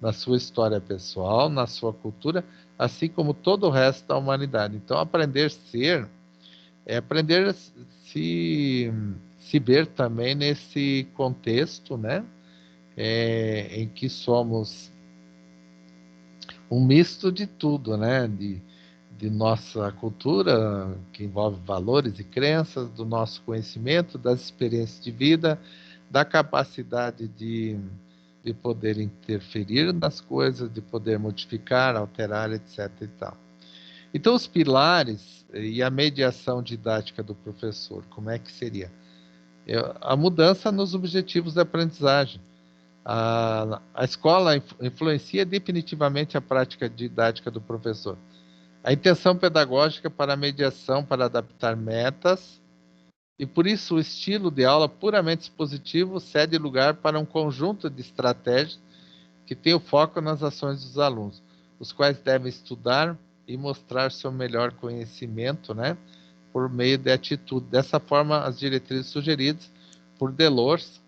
Speaker 1: na sua história pessoal, na sua cultura, assim como todo o resto da humanidade. Então, aprender a ser é aprender a se ver também nesse contexto, né? Em que somos um misto de tudo, né? De nossa cultura, que envolve valores e crenças, do nosso conhecimento, das experiências de vida, da capacidade de poder interferir nas coisas, de poder modificar, alterar, etc. e tal. Então, os pilares e a mediação didática do professor, como é que seria? A mudança nos objetivos da aprendizagem. A escola influencia definitivamente a prática didática do professor. A intenção pedagógica para a mediação, para adaptar metas, e por isso o estilo de aula puramente expositivo cede lugar para um conjunto de estratégias que tem o foco nas ações dos alunos, os quais devem estudar e mostrar seu melhor conhecimento, né, por meio de atitude. Dessa forma, as diretrizes sugeridas por Delors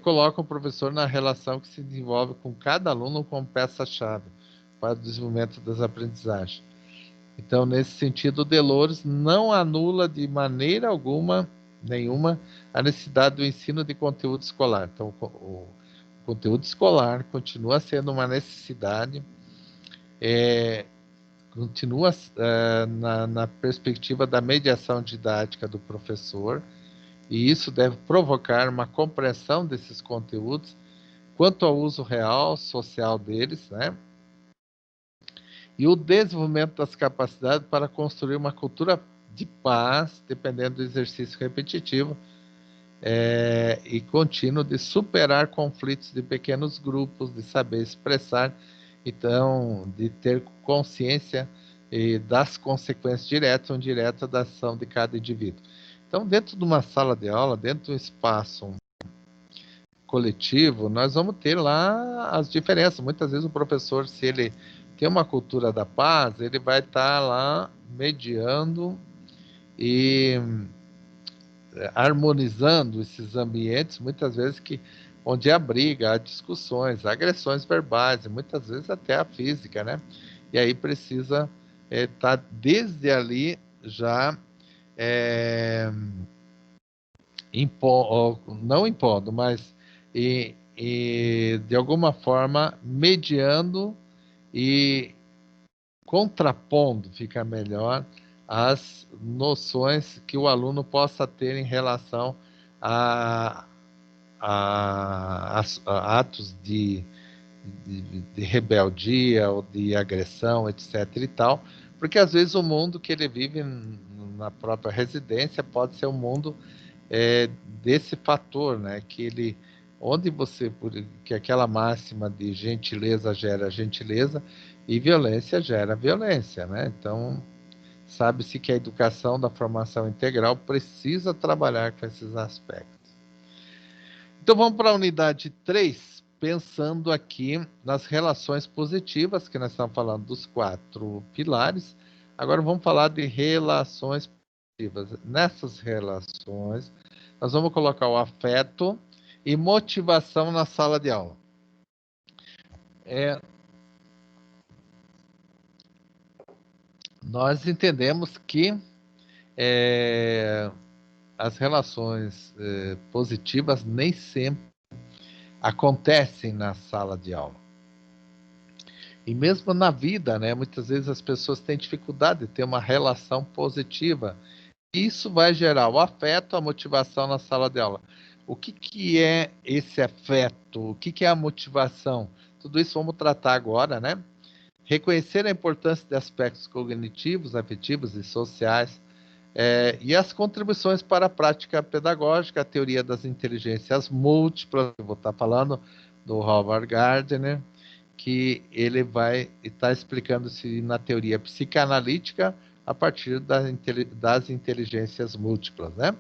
Speaker 1: colocam o professor na relação que se desenvolve com cada aluno como peça-chave para o desenvolvimento das aprendizagens. Então, nesse sentido, o Delors não anula de maneira alguma, nenhuma, a necessidade do ensino de conteúdo escolar. Então, o conteúdo escolar continua sendo uma necessidade, continua na perspectiva da mediação didática do professor, e isso deve provocar uma compreensão desses conteúdos quanto ao uso real, social deles, né? E o desenvolvimento das capacidades para construir uma cultura de paz, dependendo do exercício repetitivo e contínuo de superar conflitos de pequenos grupos, de saber expressar, então, de ter consciência das consequências diretas ou indiretas da ação de cada indivíduo. Então, dentro de uma sala de aula, dentro de um espaço coletivo, nós vamos ter lá as diferenças. Muitas vezes o professor, se ele tem uma cultura da paz, ele vai estar lá mediando e harmonizando esses ambientes, muitas vezes onde há briga, há discussões, há agressões verbais, e muitas vezes até a física, né? E aí precisa estar desde ali já não impondo, mas de alguma forma mediando e contrapondo, fica melhor, as noções que o aluno possa ter em relação a, a atos de rebeldia ou de agressão, etc. e tal, porque às vezes o mundo que ele vive na própria residência pode ser um mundo desse fator, né? Onde que aquela máxima de gentileza gera gentileza e violência gera violência, né? Então, sabe-se que a educação da formação integral precisa trabalhar com esses aspectos. Então, vamos para a unidade 3, pensando aqui nas relações positivas, que nós estamos falando dos 4 pilares. Agora vamos falar de relações positivas. Nessas relações, nós vamos colocar o afeto e motivação na sala de aula. Nós entendemos que as relações positivas nem sempre acontecem na sala de aula. E mesmo na vida, né? Muitas vezes as pessoas têm dificuldade de ter uma relação positiva. Isso vai gerar o afeto, a motivação na sala de aula. O que, que é esse afeto? O que, que é a motivação? Tudo isso vamos tratar agora, né? Reconhecer a importância de aspectos cognitivos, afetivos e sociais, e as contribuições para a prática pedagógica, a teoria das inteligências múltiplas, eu vou estar falando do Howard Gardner, que ele vai estar explicando-se na teoria psicanalítica a partir das inteligências múltiplas, né?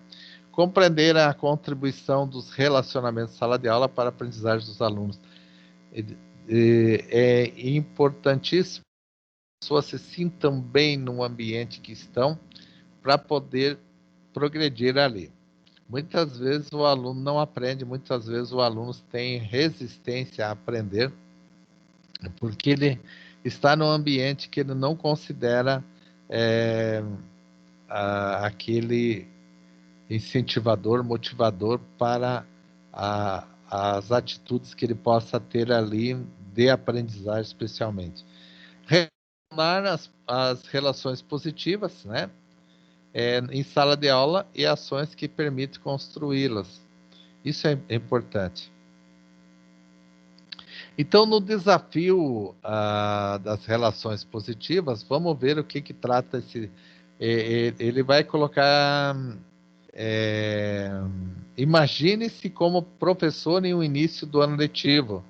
Speaker 1: Compreender a contribuição dos relacionamentos sala de aula para a aprendizagem dos alunos. É importantíssimo que as pessoas se sintam bem no ambiente que estão para poder progredir ali. Muitas vezes o aluno não aprende, muitas vezes o aluno tem resistência a aprender, porque ele está num ambiente que ele não considera aquele incentivador, motivador para as atitudes que ele possa ter ali de aprendizagem, especialmente. Retornar as relações positivas, né? Em sala de aula e ações que permitem construí-las. Isso é importante. Então, no desafio das relações positivas, vamos ver o que trata esse. Ele vai colocar. Imagine-se como professor em um início do ano letivo.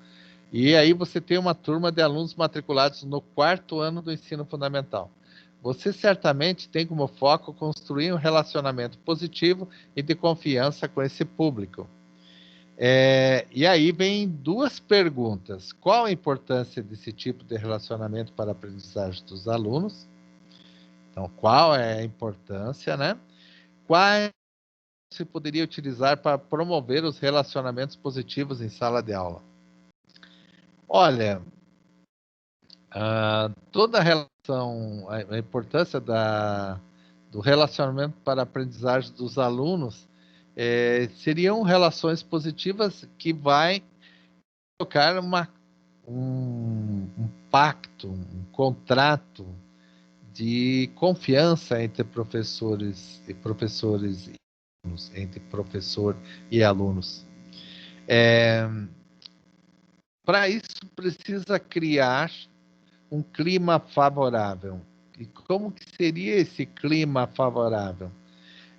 Speaker 1: E aí você tem uma turma de alunos matriculados no 4º ano do ensino fundamental. Você certamente tem como foco construir um relacionamento positivo e de confiança com esse público. E aí vem 2 perguntas. Qual a importância desse tipo de relacionamento para a aprendizagem dos alunos? Então, qual é a importância, né? Quais se poderia utilizar para promover os relacionamentos positivos em sala de aula? Olha, toda a relação, a importância do relacionamento para a aprendizagem dos alunos seriam relações positivas que vai colocar um pacto, um contrato de confiança entre professores e alunos, entre professor e alunos. Para isso precisa criar um clima favorável. E como que seria esse clima favorável?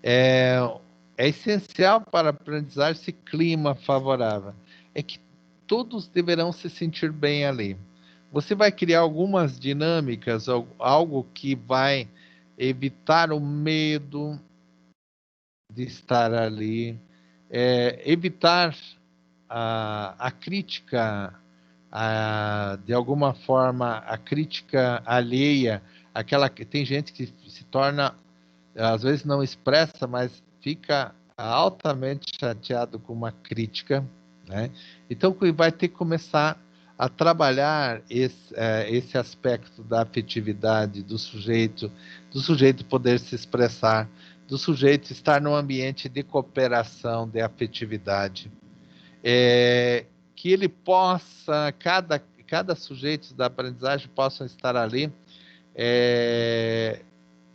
Speaker 1: É essencial para a aprendizagem esse clima favorável. É que todos deverão se sentir bem ali. Você vai criar algumas dinâmicas, algo que vai evitar o medo de estar ali, evitar a crítica, de alguma forma, a crítica alheia, aquela que tem gente que se torna, às vezes não expressa, mas fica altamente chateado com uma crítica, né? Então, vai ter que começar a trabalhar esse aspecto da afetividade do sujeito poder se expressar, do sujeito estar num ambiente de cooperação, de afetividade, que ele possa, cada sujeito da aprendizagem possa estar ali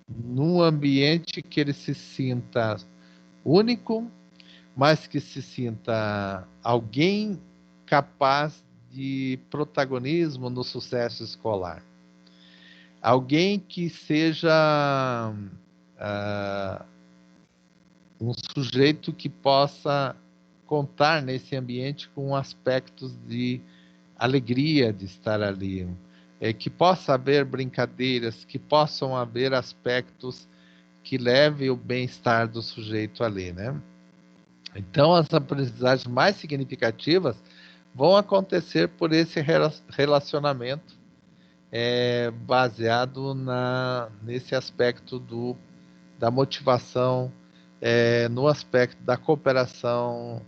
Speaker 1: num ambiente que ele se sinta único, mas que se sinta alguém capaz de protagonismo no sucesso escolar. Alguém que seja um sujeito que possa contar nesse ambiente com aspectos de alegria de estar ali, que possa haver brincadeiras, que possam haver aspectos que levem o bem-estar do sujeito ali, né? Então, as aprendizagens mais significativas vão acontecer por esse relacionamento baseado nesse aspecto da motivação, no aspecto da cooperação,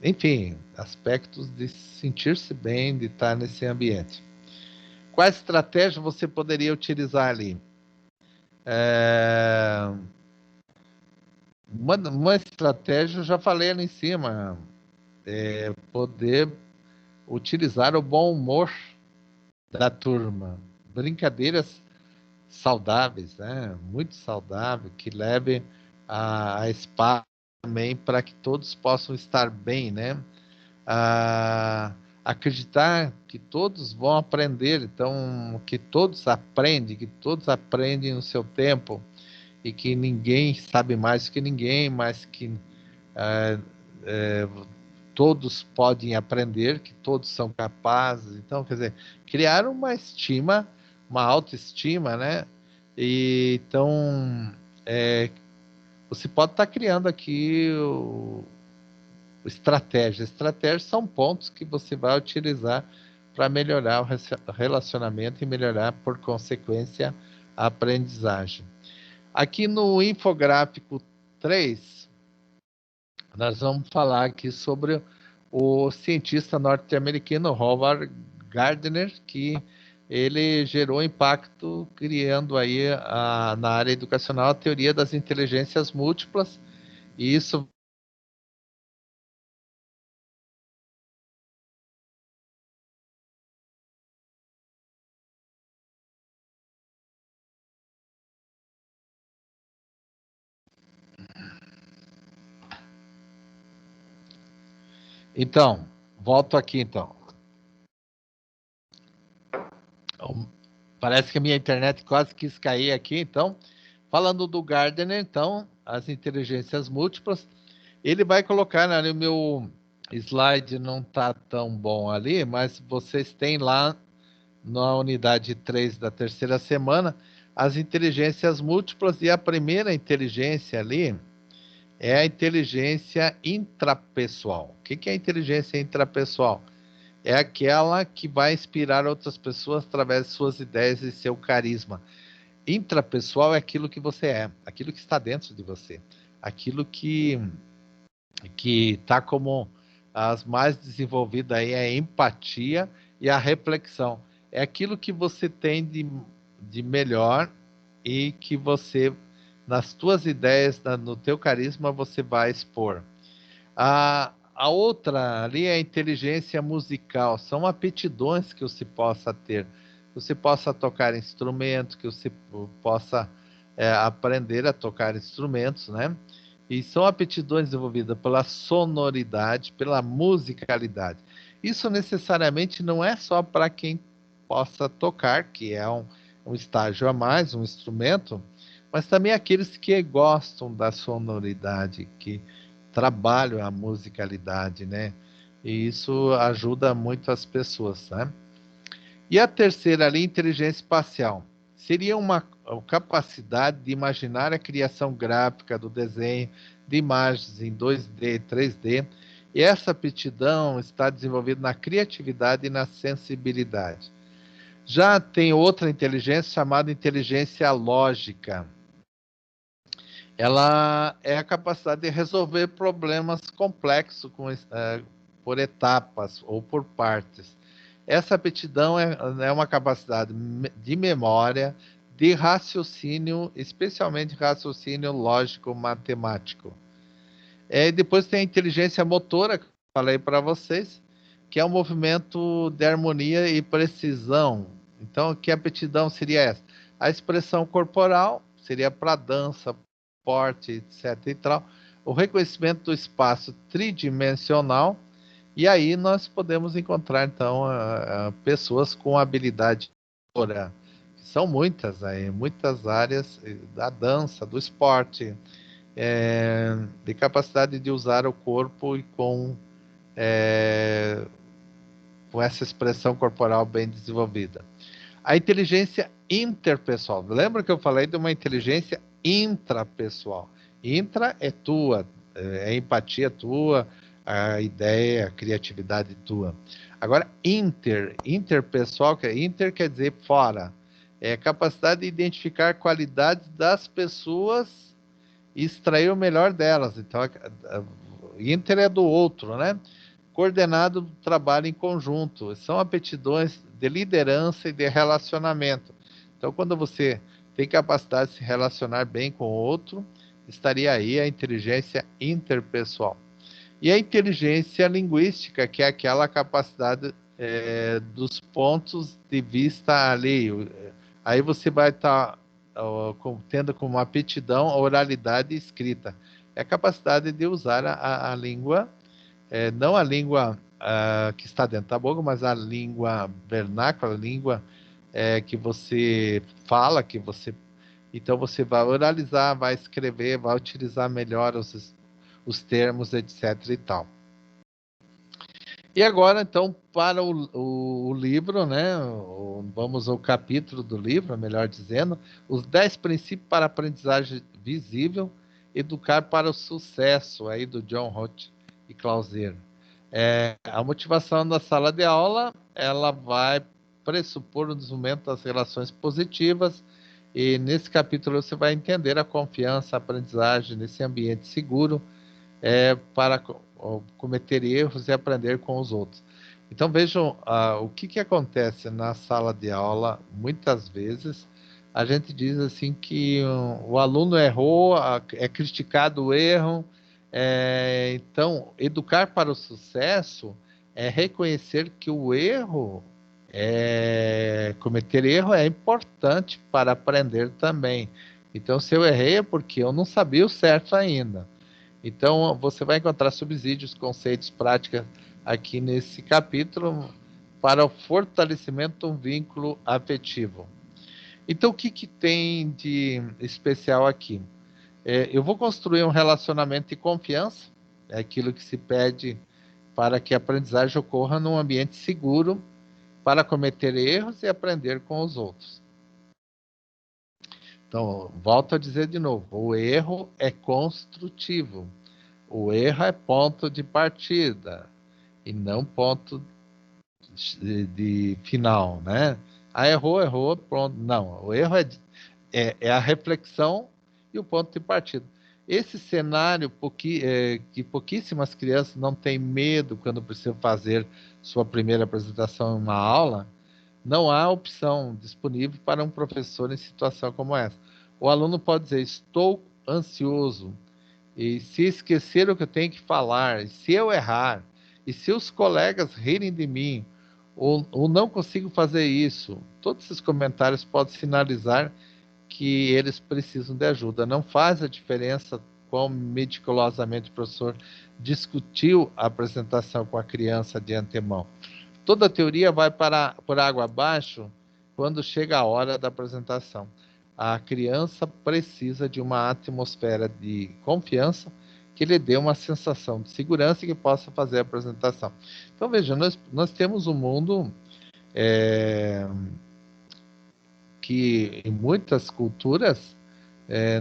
Speaker 1: enfim, aspectos de sentir-se bem, de estar nesse ambiente. Quais estratégias você poderia utilizar ali? Uma estratégia, eu já falei ali em cima, poder utilizar o bom humor da turma. Brincadeiras saudáveis, né? Muito saudável, que leve a espaço também para que todos possam estar bem, né? A acreditar que todos vão aprender, então que todos aprendem no seu tempo e que ninguém sabe mais que ninguém, mas que é, é, todos podem aprender, que todos são capazes. Então, quer dizer, criar uma estima, uma autoestima, né? E, então, você pode estar criando aqui estratégias. Estratégias são pontos que você vai utilizar para melhorar o relacionamento e melhorar, por consequência, a aprendizagem. Aqui no infográfico 3, nós vamos falar aqui sobre o cientista norte-americano Howard Gardner, que ele gerou impacto criando aí na área educacional a teoria das inteligências múltiplas, e isso. Então, volto aqui então. Parece que a minha internet quase quis cair aqui, então. Falando do Gardner, então, as inteligências múltiplas, ele vai colocar, né, no meu slide não está tão bom ali, mas vocês têm lá na unidade 3 da terceira semana as inteligências múltiplas, e a primeira inteligência ali é a inteligência intrapessoal. O que é a inteligência intrapessoal? É aquela que vai inspirar outras pessoas através de suas ideias e seu carisma. Intrapessoal é aquilo que você é, aquilo que está dentro de você, aquilo que está como as mais desenvolvidas aí é a empatia e a reflexão. É aquilo que você tem de melhor e que você, nas tuas ideias, no teu carisma, você vai expor. A outra ali é a inteligência musical, são aptidões que você possa ter, que você possa tocar instrumentos, que você possa aprender a tocar instrumentos, né? E são aptidões desenvolvidas pela sonoridade, pela musicalidade. Isso necessariamente não é só para quem possa tocar, que é um estágio a mais, um instrumento, mas também aqueles que gostam da sonoridade, que trabalham a musicalidade, né? E isso ajuda muito as pessoas, né? E a terceira ali, inteligência espacial. Seria uma capacidade de imaginar a criação gráfica do desenho de imagens em 2D, 3D. E essa aptidão está desenvolvida na criatividade e na sensibilidade. Já tem outra inteligência chamada inteligência lógica. Ela é a capacidade de resolver problemas complexos por etapas ou por partes. Essa aptidão é uma capacidade de memória, de raciocínio, especialmente raciocínio lógico matemático. Depois tem a inteligência motora, que eu falei para vocês, que é um movimento de harmonia e precisão. Então, que aptidão seria essa? A expressão corporal seria para dança, porte, etc. e tal. O reconhecimento do espaço tridimensional, e aí nós podemos encontrar, então, pessoas com habilidade motora, que são muitas aí, muitas áreas da dança, do esporte, de capacidade de usar o corpo e com essa expressão corporal bem desenvolvida. A inteligência interpessoal. Lembra que eu falei de uma inteligência intrapessoal? Intra é tua, é empatia tua, a ideia, a criatividade tua. Agora, interpessoal, inter quer dizer fora. É a capacidade de identificar qualidades das pessoas e extrair o melhor delas. Então, inter é do outro, né? Coordenado do trabalho em conjunto. São aptidões de liderança e de relacionamento. Então, quando você tem capacidade de se relacionar bem com o outro, estaria aí a inteligência interpessoal. E a inteligência linguística, que é aquela capacidade dos pontos de vista alheio. Aí você vai estar tendo como aptidão a oralidade escrita. É a capacidade de usar a língua, não a língua que está dentro da boca, mas a língua vernácula, a língua que você fala, que você... Então você vai oralizar, vai escrever, vai utilizar melhor os termos, etc. e tal. E agora, então, para o livro, né? Vamos ao capítulo do livro, melhor dizendo, os 10 princípios para a aprendizagem visível, educar para o sucesso, aí do John Roth e Clauser. A motivação da sala de aula, ela vai pressupor o desenvolvimento das relações positivas, e nesse capítulo você vai entender a confiança, a aprendizagem nesse ambiente seguro, para cometer erros e aprender com os outros. Então vejam o que acontece na sala de aula. Muitas vezes a gente diz assim que o aluno errou, é criticado o erro. Então, educar para o sucesso é reconhecer que o erro, cometer erro é importante para aprender também. Então, se eu errei é porque eu não sabia o certo ainda. Então, você vai encontrar subsídios, conceitos, práticas aqui nesse capítulo para o fortalecimento do vínculo afetivo. Então, o que tem de especial aqui? Eu vou construir um relacionamento de confiança, é aquilo que se pede para que a aprendizagem ocorra num ambiente seguro para cometer erros e aprender com os outros. Então, volto a dizer de novo, o erro é construtivo. O erro é ponto de partida e não ponto de final, né? Errou, pronto. Não, o erro é a reflexão e o ponto de partida. Esse cenário que pouquíssimas crianças não têm medo quando precisam fazer sua primeira apresentação em uma aula, não há opção disponível para um professor em situação como essa. O aluno pode dizer, estou ansioso, e se esquecer o que eu tenho que falar, e se eu errar, e se os colegas rirem de mim, ou não consigo fazer isso, todos esses comentários podem sinalizar que eles precisam de ajuda. Não faz a diferença quão meticulosamente o professor discutiu a apresentação com a criança de antemão. Toda a teoria vai por água abaixo quando chega a hora da apresentação. A criança precisa de uma atmosfera de confiança que lhe dê uma sensação de segurança e que possa fazer a apresentação. Então, veja, nós temos um mundo que, em muitas culturas,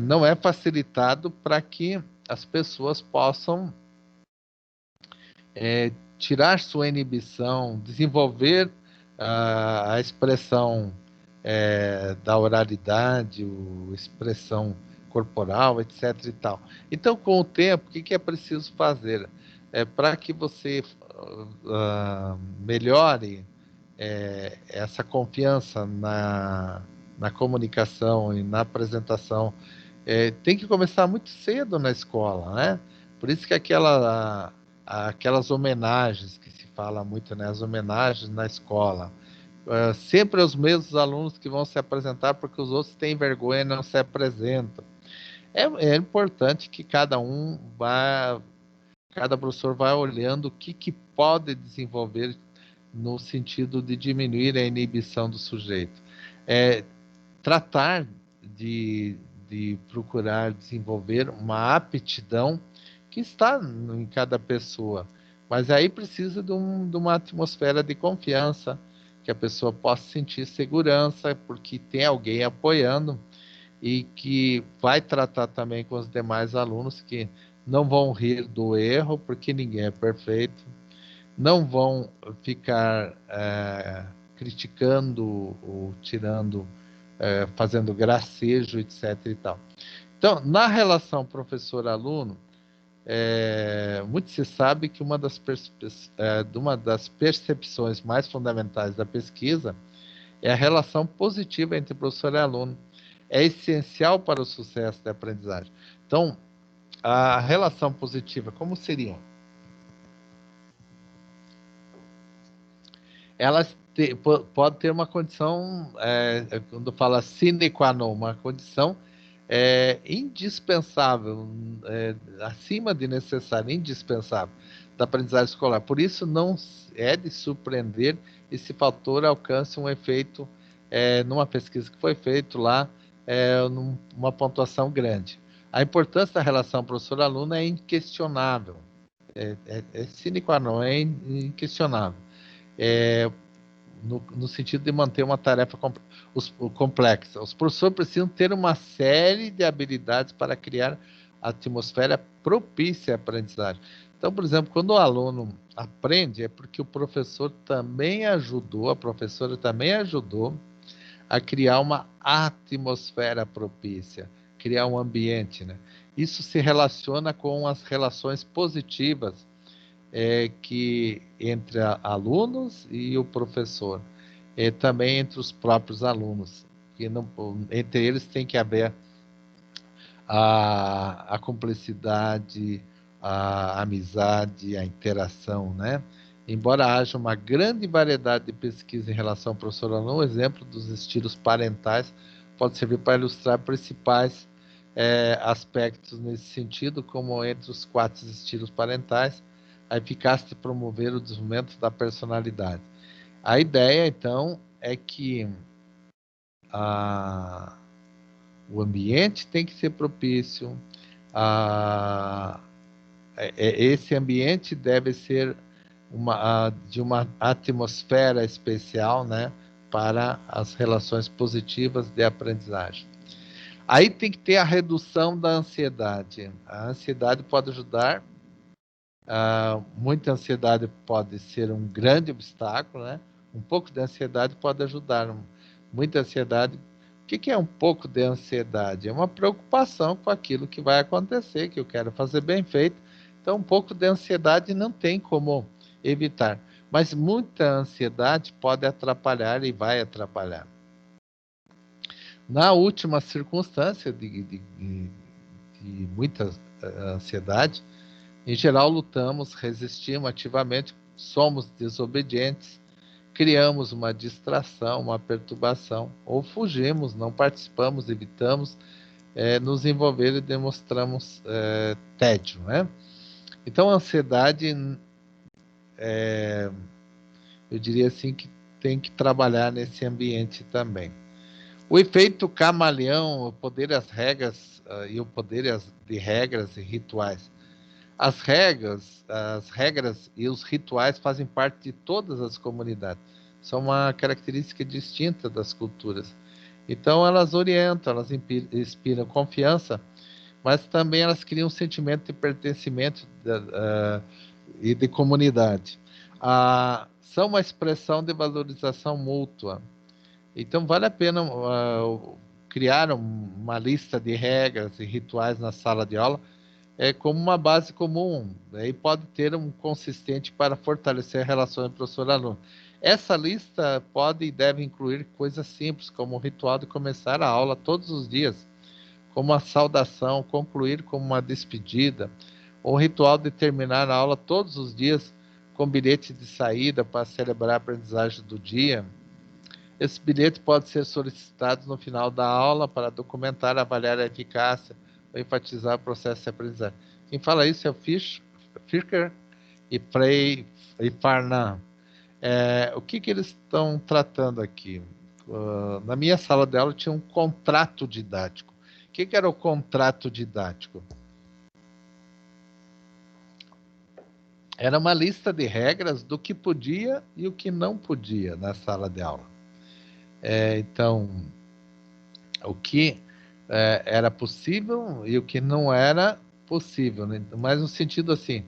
Speaker 1: não é facilitado para que as pessoas possam tirar sua inibição, desenvolver a expressão da oralidade, a expressão corporal, etc. e tal. Então, com o tempo, o que é preciso fazer? Para que você melhore essa confiança na comunicação e na apresentação, tem que começar muito cedo na escola, né? Por isso que aquelas homenagens que se fala muito, né? As homenagens na escola. Sempre os mesmos alunos que vão se apresentar porque os outros têm vergonha e não se apresentam. É importante que cada professor vá olhando o que pode desenvolver no sentido de diminuir a inibição do sujeito. Tratar de procurar desenvolver uma aptidão que está em cada pessoa, mas aí precisa de uma atmosfera de confiança, que a pessoa possa sentir segurança, porque tem alguém apoiando e que vai tratar também com os demais alunos que não vão rir do erro, porque ninguém é perfeito, não vão ficar criticando ou tirando, fazendo gracejo, etc. e tal. Então, na relação professor-aluno, muito se sabe que uma das percepções mais fundamentais da pesquisa é a relação positiva entre professor e aluno. É essencial para o sucesso da aprendizagem. Então, a relação positiva, como seria? pode ter uma condição, quando fala sine qua non, uma condição indispensável, acima de necessário, indispensável da aprendizagem escolar. Por isso, não é de surpreender esse fator alcance um efeito, numa pesquisa que foi feita lá, numa pontuação grande. A importância da relação professor-aluno é inquestionável, sine qua non, é inquestionável. No sentido de manter uma tarefa complexa. Os professores precisam ter uma série de habilidades para criar a atmosfera propícia à aprendizagem. Então, por exemplo, quando o aluno aprende, é porque o professor também ajudou, a professora também ajudou a criar uma atmosfera propícia, criar um ambiente, né? Isso se relaciona com as relações positivas que entre alunos e o professor, também entre os próprios alunos, que não, entre eles tem que haver a cumplicidade, a amizade, a interação, né? Embora haja uma grande variedade de pesquisa em relação ao professor-aluno, o exemplo dos estilos parentais pode servir para ilustrar principais aspectos nesse sentido, como entre os 4 estilos parentais, a eficácia de promover o desenvolvimento da personalidade. A ideia, então, é que o ambiente tem que ser propício, esse ambiente deve ser de uma atmosfera especial, né, para as relações positivas de aprendizagem. Aí tem que ter a redução da ansiedade. A ansiedade pode ajudar. Muita ansiedade pode ser um grande obstáculo, né? Um pouco de ansiedade pode ajudar. Muita ansiedade. O que é um pouco de ansiedade? É uma preocupação com aquilo que vai acontecer, que eu quero fazer bem feito. Então, um pouco de ansiedade não tem como evitar. Mas muita ansiedade pode atrapalhar e vai atrapalhar. Na última circunstância de muita ansiedade, em geral lutamos, resistimos ativamente, somos desobedientes, criamos uma distração, uma perturbação, ou fugimos, não participamos, evitamos nos envolver e demonstramos tédio, né? Então, a ansiedade, eu diria assim, que tem que trabalhar nesse ambiente também. O efeito camaleão, o poder das regras e o poder de regras e rituais. As regras e os rituais fazem parte de todas as comunidades. São uma característica distinta das culturas. Então, elas orientam, elas inspiram confiança, mas também elas criam um sentimento de pertencimento e de comunidade. São uma expressão de valorização mútua. Então, vale a pena criar uma lista de regras e rituais na sala de aula como uma base comum, e pode ter um consistente para fortalecer a relação professor-aluno. Essa lista pode e deve incluir coisas simples, como o ritual de começar a aula todos os dias, como uma saudação, concluir como uma despedida, ou o ritual de terminar a aula todos os dias com bilhete de saída para celebrar a aprendizagem do dia. Esse bilhete pode ser solicitado no final da aula para documentar, avaliar a eficácia ou enfatizar o processo de aprendizagem. Quem fala isso é o Fischer e Frey e Farnan. O que eles estão tratando aqui? Na minha sala de aula tinha um contrato didático. O que era o contrato didático? Era uma lista de regras do que podia e o que não podia na sala de aula. Então, o que era possível e o que não era possível, né? Mas no sentido assim,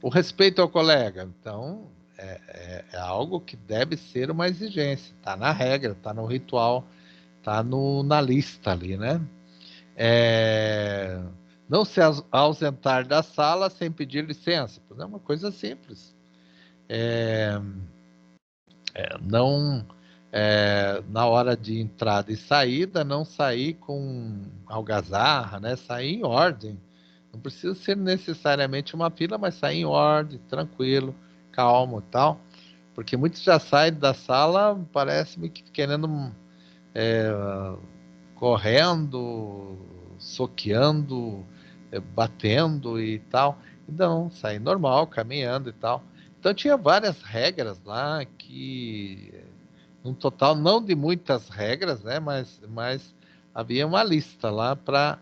Speaker 1: o respeito ao colega. Então, é algo que deve ser uma exigência. Está na regra, está no ritual, está na lista ali, né? Não se ausentar da sala sem pedir licença. É uma coisa simples. Não, na hora de entrada e saída, não sair com algazarra, né? Sair em ordem. Não precisa ser necessariamente uma fila, mas sair em ordem, tranquilo, calmo e tal. Porque muitos já saem da sala, parece-me que querendo, correndo, soqueando, batendo e tal. Não, sair normal, caminhando e tal. Então tinha várias regras lá que, no total, não de muitas regras, né? Mas havia uma lista lá para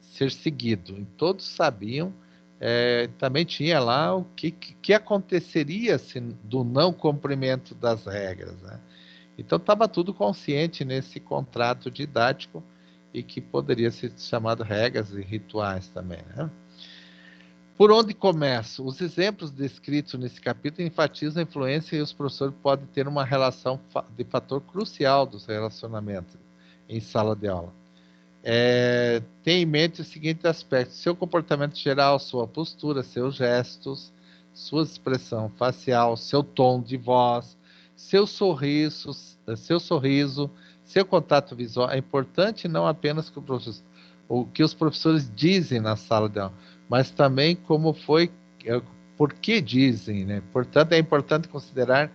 Speaker 1: ser seguido. E todos sabiam. Também tinha lá o que aconteceria se, do não cumprimento das regras, né? Então estava tudo consciente nesse contrato didático e que poderia ser chamado regras e rituais também, né? Por onde começo? Os exemplos descritos nesse capítulo enfatizam a influência e os professores podem ter uma relação de fator crucial dos relacionamentos em sala de aula. Tenha em mente o seguinte aspecto: seu comportamento geral, sua postura, seus gestos, sua expressão facial, seu tom de voz, seu sorriso, seu contato visual. É importante não apenas que o que os professores dizem na sala de aula, mas também como foi, por que dizem, né? Portanto, é importante considerar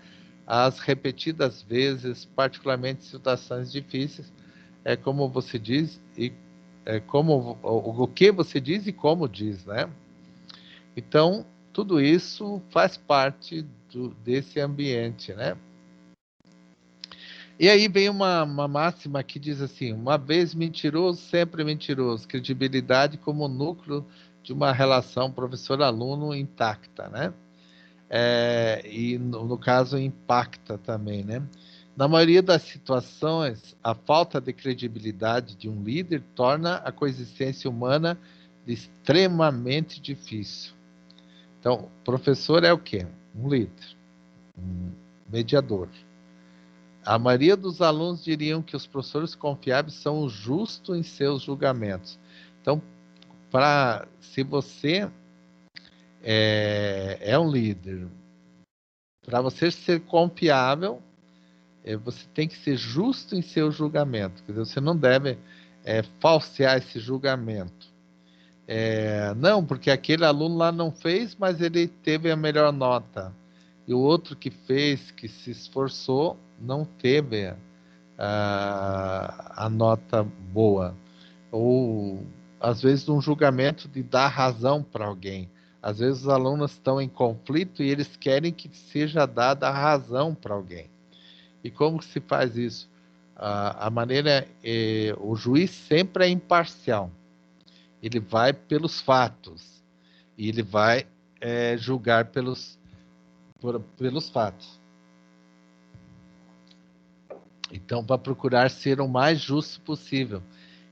Speaker 1: as repetidas vezes, particularmente em situações difíceis, como você diz e como o que você diz e como diz, né? Então, tudo isso faz parte desse ambiente, né? E aí vem uma máxima que diz assim: uma vez mentiroso, sempre mentiroso. Credibilidade como núcleo de uma relação professor-aluno intacta, né? E no caso impacta também, né? Na maioria das situações, a falta de credibilidade de um líder torna a coexistência humana extremamente difícil. Então, professor é o quê? Um líder, um mediador. A maioria dos alunos diriam que os professores confiáveis são justos em seus julgamentos. Então, se você é um líder, para você ser confiável, você tem que ser justo em seu julgamento. Quer dizer, você não deve falsear esse julgamento. Não, porque aquele aluno lá não fez, mas ele teve a melhor nota. E o outro que fez, que se esforçou, não teve a nota boa. Ou, às vezes, um julgamento de dar razão para alguém. Às vezes, os alunos estão em conflito e eles querem que seja dada a razão para alguém. E como se faz isso? A maneira o juiz sempre é imparcial. Ele vai pelos fatos e ele vai julgar pelos fatos. Então, para procurar ser o mais justo possível.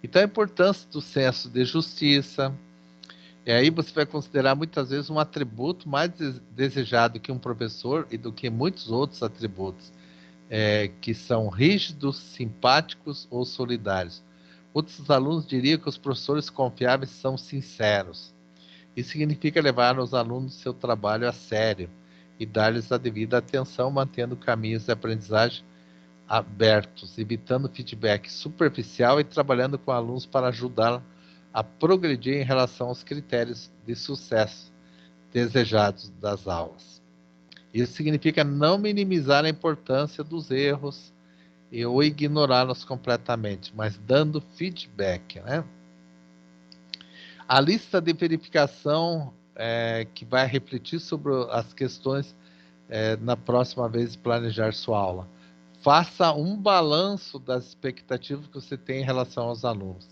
Speaker 1: Então, a importância do senso de justiça. E aí você vai considerar muitas vezes um atributo mais desejado que um professor e do que muitos outros atributos. Que são rígidos, simpáticos ou solidários. Outros alunos diriam que os professores confiáveis são sinceros. Isso significa levar os alunos seu trabalho a sério e dar-lhes a devida atenção, mantendo caminhos de aprendizagem abertos, evitando feedback superficial e trabalhando com alunos para ajudá-los a progredir em relação aos critérios de sucesso desejados das aulas. Isso significa não minimizar a importância dos erros ou ignorá-los completamente, mas dando feedback, né? A lista de verificação que vai refletir sobre as questões na próxima vez de planejar sua aula. Faça um balanço das expectativas que você tem em relação aos alunos.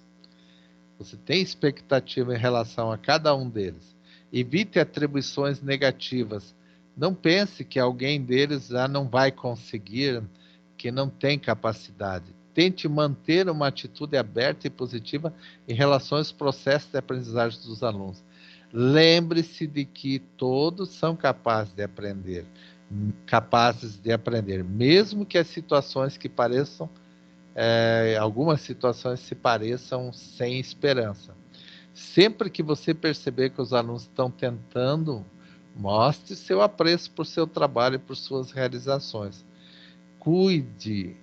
Speaker 1: Você tem expectativa em relação a cada um deles. Evite atribuições negativas. Não pense que alguém deles já não vai conseguir, que não tem capacidade. Tente manter uma atitude aberta e positiva em relação aos processos de aprendizagem dos alunos. Lembre-se de que todos são capazes de aprender, mesmo que as situações que pareçam algumas situações se pareçam sem esperança. Sempre que você perceber que os alunos estão tentando, mostre seu apreço por seu trabalho e por suas realizações. Cuide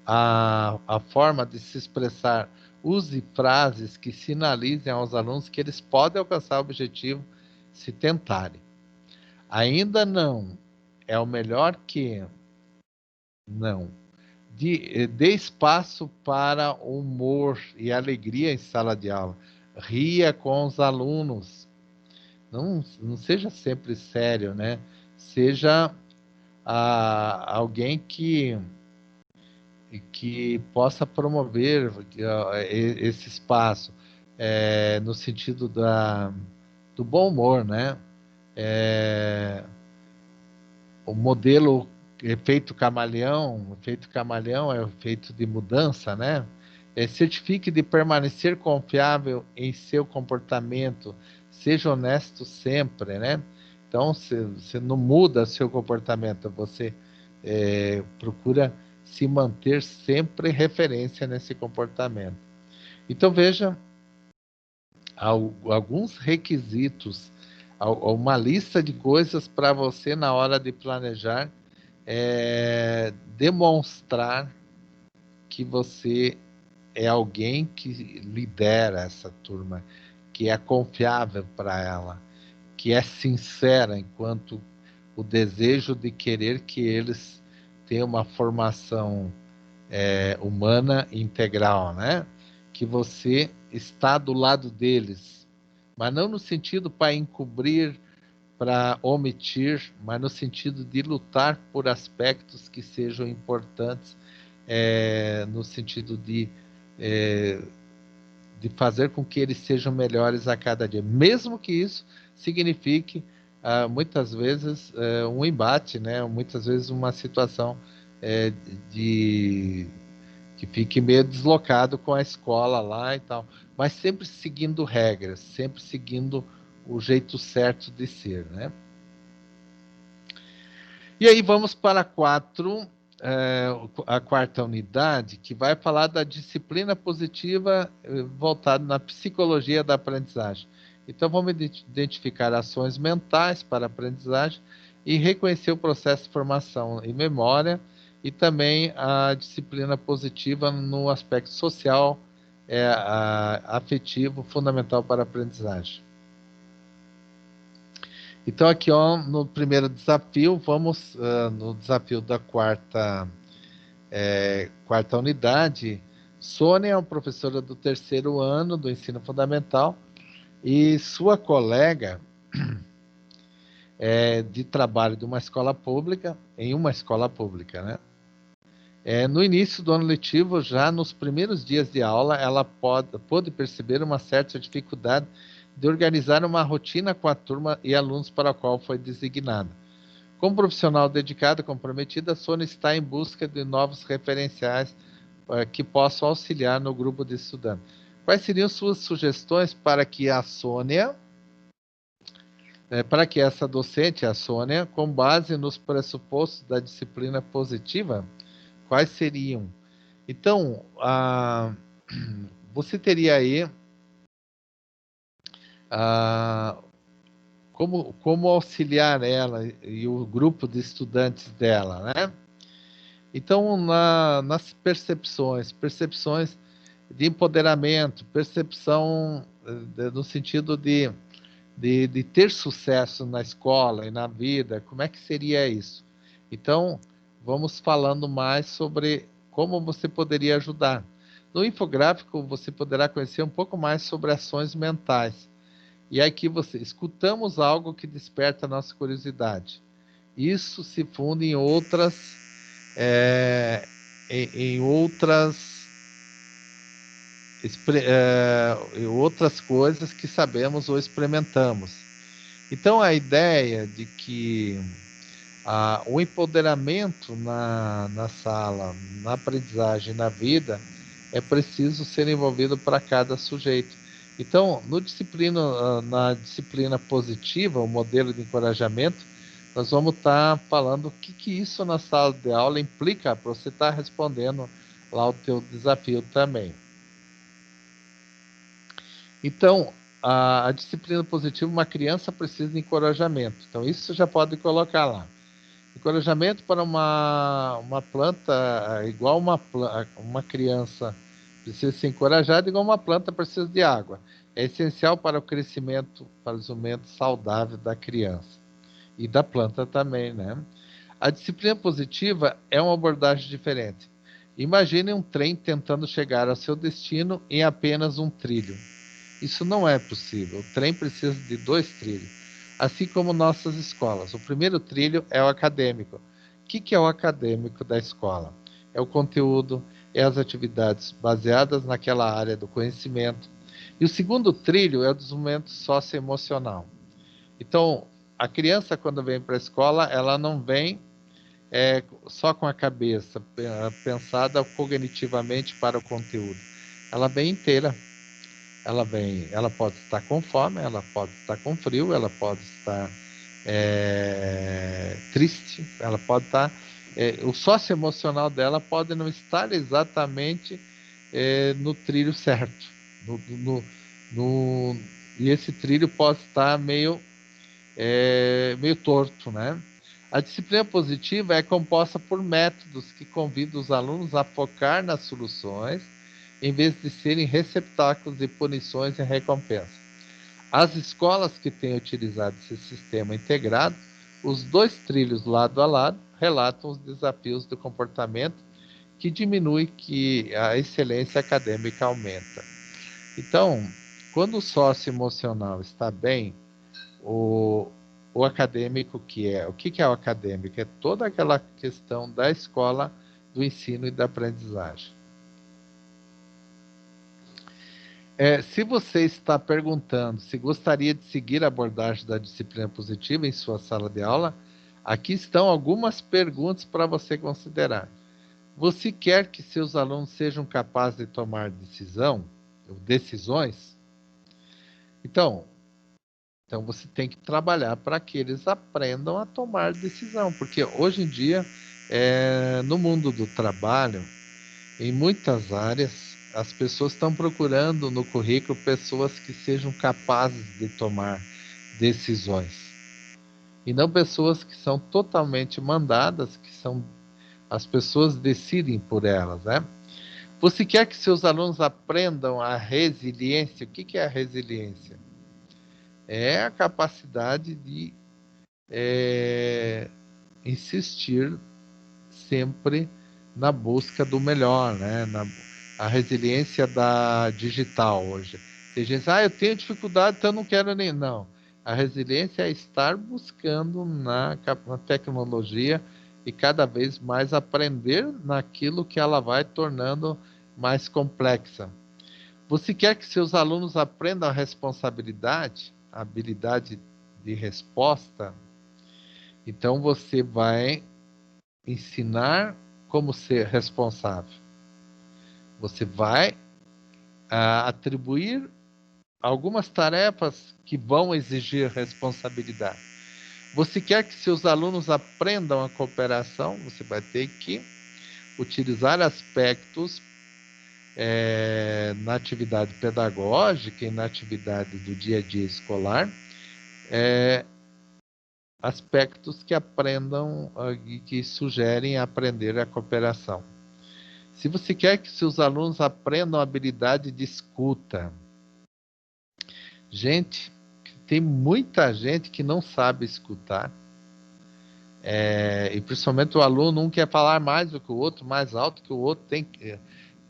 Speaker 1: a forma de se expressar. Use frases que sinalizem aos alunos que eles podem alcançar o objetivo se tentarem. Ainda não é o melhor que? Não. Dê espaço para humor e alegria em sala de aula. Ria com os alunos. Não seja sempre sério, né? Seja alguém que possa promover esse espaço, no sentido do bom humor, né? O modelo efeito camaleão é o efeito de mudança, né? Certifique de permanecer confiável em seu comportamento, seja honesto sempre, né? Então, você não muda seu comportamento, você procura se manter sempre referência nesse comportamento. Então, veja alguns requisitos, uma lista de coisas para você, na hora de planejar, demonstrar que você é alguém que lidera essa turma, que é confiável para ela, que é sincera enquanto o desejo de querer que eles tenham uma formação humana integral, né? Que você está do lado deles, mas não no sentido para encobrir, para omitir, mas no sentido de lutar por aspectos que sejam importantes, no sentido de fazer com que eles sejam melhores a cada dia, mesmo que isso signifique, muitas vezes, um embate, né? Muitas vezes uma situação de que fique meio deslocado com a escola lá e tal, mas sempre seguindo regras, sempre seguindo o jeito certo de ser, né? E aí vamos para a quarta unidade, que vai falar da disciplina positiva voltada na psicologia da aprendizagem. Então, vamos identificar ações mentais para a aprendizagem e reconhecer o processo de formação e memória, e também a disciplina positiva no aspecto social, afetivo, fundamental para a aprendizagem. Então, aqui, ó, no primeiro desafio, vamos no desafio da quarta unidade. Sônia é uma professora do terceiro ano do ensino fundamental e sua colega de trabalho de uma escola pública, né? No início do ano letivo, já nos primeiros dias de aula, ela pôde perceber uma certa dificuldade de organizar uma rotina com a turma e alunos para a qual foi designada. Como profissional dedicada e comprometida, a Sônia está em busca de novos referenciais que possam auxiliar no grupo de estudantes. Quais seriam suas sugestões para que para que essa docente, a Sônia, com base nos pressupostos da disciplina positiva, quais seriam? Então, você teria aí como auxiliar ela e o grupo de estudantes dela, né? Então, nas percepções de empoderamento, percepção no sentido de ter sucesso na escola e na vida, como é que seria isso? Então, vamos falando mais sobre como você poderia ajudar. No infográfico, você poderá conhecer um pouco mais sobre ações mentais. E aqui escutamos algo que desperta a nossa curiosidade. Isso se funde em outras coisas que sabemos ou experimentamos. Então, a ideia de que o empoderamento na sala, na aprendizagem, na vida, é preciso ser envolvido para cada sujeito. Então, na disciplina positiva, o modelo de encorajamento, nós vamos estar falando o que isso na sala de aula implica para você estar respondendo lá o teu desafio também. Então, a disciplina positiva, uma criança precisa de encorajamento. Então, isso você já pode colocar lá. Encorajamento para uma planta, igual uma criança precisa ser encorajada, igual uma planta precisa de água. É essencial para o crescimento, para o desenvolvimento saudável da criança. E da planta também, né? A disciplina positiva é uma abordagem diferente. Imagine um trem tentando chegar ao seu destino em apenas um trilho. Isso não é possível. O trem precisa de 2 trilhos, assim como nossas escolas. O primeiro trilho é o acadêmico. O que é o acadêmico da escola? É o conteúdo, é as atividades baseadas naquela área do conhecimento. E o segundo trilho é o desenvolvimento socioemocional. Então, a criança, quando vem para a escola, ela não vem só com a cabeça pensada cognitivamente para o conteúdo. Ela vem inteira. Ela pode estar com fome, ela pode estar com frio, ela pode estar triste, ela pode estar. O socioemocional dela pode não estar exatamente no trilho certo. No, e esse trilho pode estar meio torto, né? A disciplina positiva é composta por métodos que convidam os alunos a focar nas soluções, em vez de serem receptáculos de punições e recompensas. As escolas que têm utilizado esse sistema integrado, os 2 trilhos lado a lado, relatam os desafios do comportamento que diminui que a excelência acadêmica aumenta. Então, quando o socioemocional está bem, o, o acadêmico o que é o acadêmico? É toda aquela questão da escola, do ensino e da aprendizagem. Se você está perguntando se gostaria de seguir a abordagem da disciplina positiva em sua sala de aula, aqui estão algumas perguntas para você considerar. Você quer que seus alunos sejam capazes de tomar decisões? Então você tem que trabalhar para que eles aprendam a tomar decisão, porque hoje em dia, no mundo do trabalho, em muitas áreas, as pessoas estão procurando no currículo pessoas que sejam capazes de tomar decisões. E não pessoas que são totalmente mandadas, as pessoas decidem por elas, né? Você quer que seus alunos aprendam a resiliência? O que é a resiliência? É a capacidade de insistir sempre na busca do melhor, né? A resiliência da digital hoje. Tem gente que diz, eu tenho dificuldade, então eu não quero nem. Não. A resiliência é estar buscando na tecnologia e cada vez mais aprender naquilo que ela vai tornando mais complexa. Você quer que seus alunos aprendam a responsabilidade, a habilidade de resposta? Então você vai ensinar como ser responsável. Você vai atribuir algumas tarefas que vão exigir responsabilidade. Você quer que seus alunos aprendam a cooperação? Você vai ter que utilizar aspectos na atividade pedagógica e na atividade do dia a dia escolar, aspectos que aprendam e que sugerem aprender a cooperação. Se você quer que seus alunos aprendam a habilidade de escuta, gente, tem muita gente que não sabe escutar, e principalmente o aluno, um quer falar mais do que o outro, mais alto que o outro.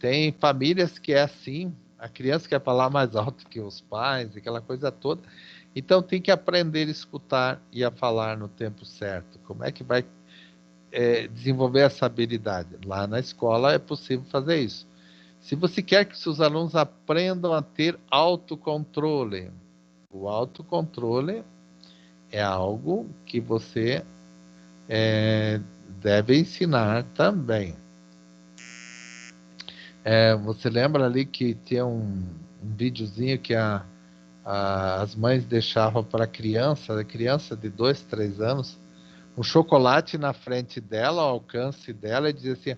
Speaker 1: Tem famílias que é assim, a criança quer falar mais alto que os pais, aquela coisa toda. Então tem que aprender a escutar e a falar no tempo certo. Como é que vai desenvolver essa habilidade? Lá na escola é possível fazer isso. Se você quer que seus alunos aprendam a ter autocontrole, o autocontrole é algo que você deve ensinar também. Você lembra ali que tinha um videozinho que as mães deixavam para a criança de 2, 3 anos, um chocolate na frente dela, ao alcance dela, e dizia assim: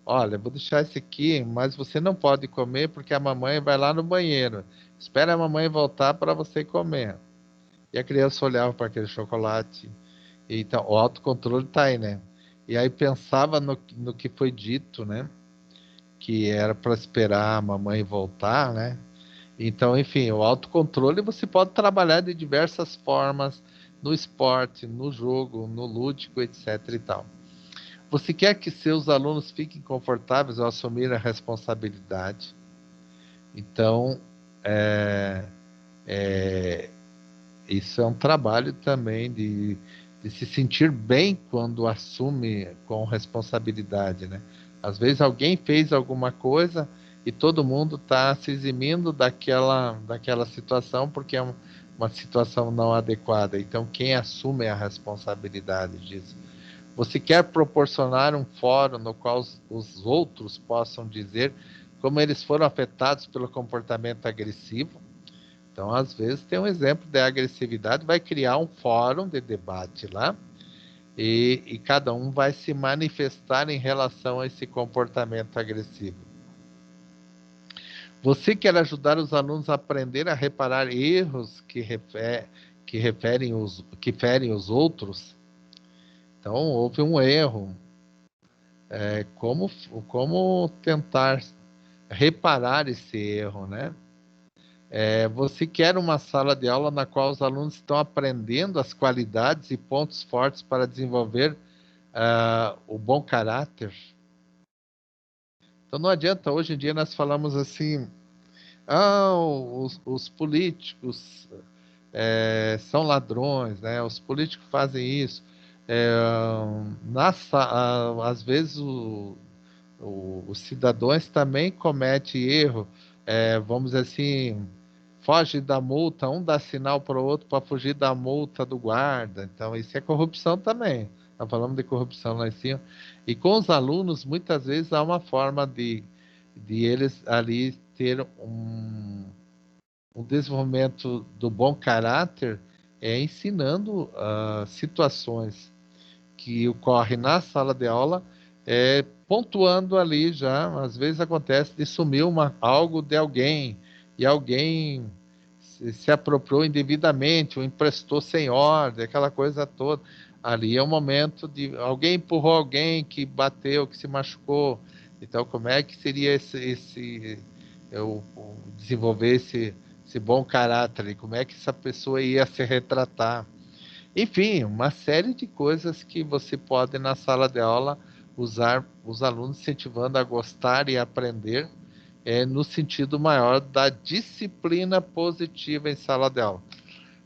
Speaker 1: olha, vou deixar esse aqui, mas você não pode comer porque a mamãe vai lá no banheiro. Espera a mamãe voltar para você comer. E a criança olhava para aquele chocolate. Então, o autocontrole está aí, né? E aí pensava no que foi dito, né? Que era para esperar a mamãe voltar, né? Então, enfim, o autocontrole você pode trabalhar de diversas formas no esporte, no jogo, no lúdico, etc e tal. Você quer que seus alunos fiquem confortáveis ao assumir a responsabilidade. Então, isso é um trabalho também de se sentir bem quando assume com responsabilidade, né? Às vezes alguém fez alguma coisa e todo mundo está se eximindo daquela situação porque é uma situação não adequada. Então, quem assume a responsabilidade disso? Você quer proporcionar um fórum no qual os outros possam dizer como eles foram afetados pelo comportamento agressivo? Então, às vezes, tem um exemplo de agressividade, vai criar um fórum de debate lá, e cada um vai se manifestar em relação a esse comportamento agressivo. Você quer ajudar os alunos a aprender a reparar erros que ferem os outros? Então, houve um erro. Como tentar reparar esse erro, né? Você quer uma sala de aula na qual os alunos estão aprendendo as qualidades e pontos fortes para desenvolver o bom caráter? Então não adianta, hoje em dia nós falamos assim, os políticos são ladrões, né? Os políticos fazem isso. É, às vezes os cidadãos também cometem erro, vamos dizer assim, foge da multa, um dá sinal para o outro para fugir da multa do guarda. Então, isso é corrupção também. Nós falamos de corrupção lá em cima. E com os alunos, muitas vezes há uma forma de eles ali ter um desenvolvimento do bom caráter, ensinando situações que ocorre na sala de aula, pontuando ali já, às vezes acontece de sumir algo de alguém, e alguém se apropriou indevidamente, ou emprestou sem ordem, aquela coisa toda. Ali é o momento de alguém empurrou alguém que bateu, que se machucou. Então, como é que seria eu desenvolver esse bom caráter? Como é que essa pessoa ia se retratar? Enfim, uma série de coisas que você pode, na sala de aula, usar os alunos incentivando a gostar e aprender, no sentido maior da disciplina positiva em sala de aula.